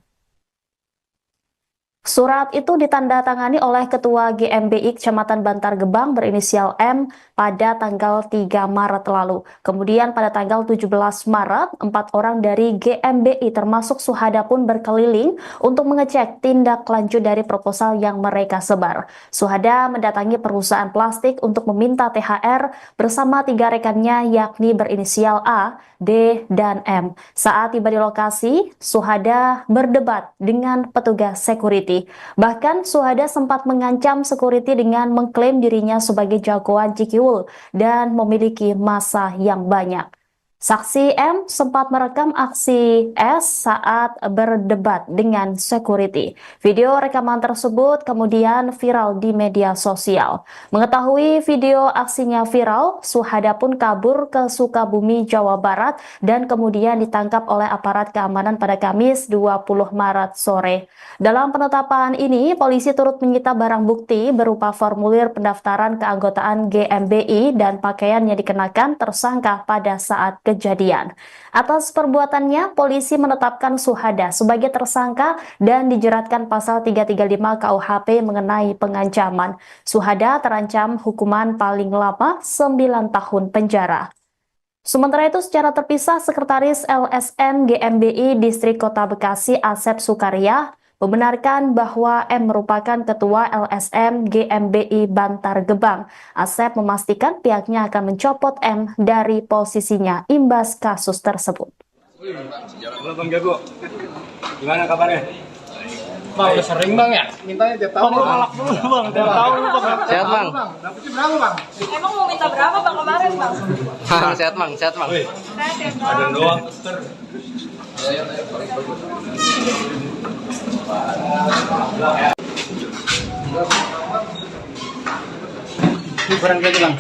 Surat itu ditandatangani oleh Ketua GMBI Kecamatan Bantar Gebang berinisial M pada tanggal 3 Maret lalu. Kemudian pada tanggal 17 Maret, 4 orang dari GMBI termasuk Suhada pun berkeliling untuk mengecek tindak lanjut dari proposal yang mereka sebar. Suhada mendatangi perusahaan plastik untuk meminta THR bersama 3 rekannya yakni berinisial A, D, dan M. Saat tiba di lokasi, Suhada berdebat dengan petugas security. Bahkan Suhada sempat mengancam security dengan mengklaim dirinya sebagai jagoan Cikiwul dan memiliki massa yang banyak. Saksi M sempat merekam aksi S saat berdebat dengan security. Video rekaman tersebut kemudian viral di media sosial. Mengetahui video aksinya viral, Suhada pun kabur ke Sukabumi, Jawa Barat dan kemudian ditangkap oleh aparat keamanan pada Kamis 20 Maret sore. Dalam penetapan ini, polisi turut menyita barang bukti berupa formulir pendaftaran keanggotaan GMBI dan pakaian yang dikenakan tersangka pada saat kejadian. Atas perbuatannya, polisi menetapkan Suhada sebagai tersangka dan dijeratkan pasal 335 KUHP mengenai pengancaman. Suhada terancam hukuman paling lama 9 tahun penjara. Sementara itu, secara terpisah, Sekretaris LSM GMBI Distrik Kota Bekasi Asep Sukaria membenarkan bahwa M merupakan Ketua LSM GMBI Bantar Gebang. Asep memastikan pihaknya akan mencopot M dari posisinya imbas kasus tersebut. Halo Bang Jago, gimana kabarnya? Bang, udah sering bang ya? Mintanya tiap tahun. Bang, malak dulu Bang, tiap tahun Bang. Sehat bang. Dapetnya berapa bang? Emang mau minta berapa bang kemarin bang? Sehat bang, sehat bang. Wih, Saya tiap ada tahun. doang. Ini kurang lagi Bang.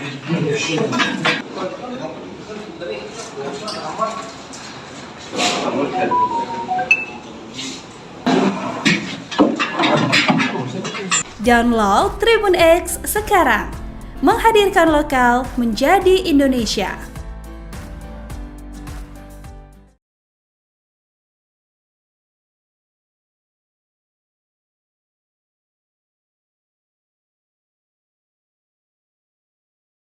Download Tribun X sekarang, menghadirkan lokal menjadi Indonesia.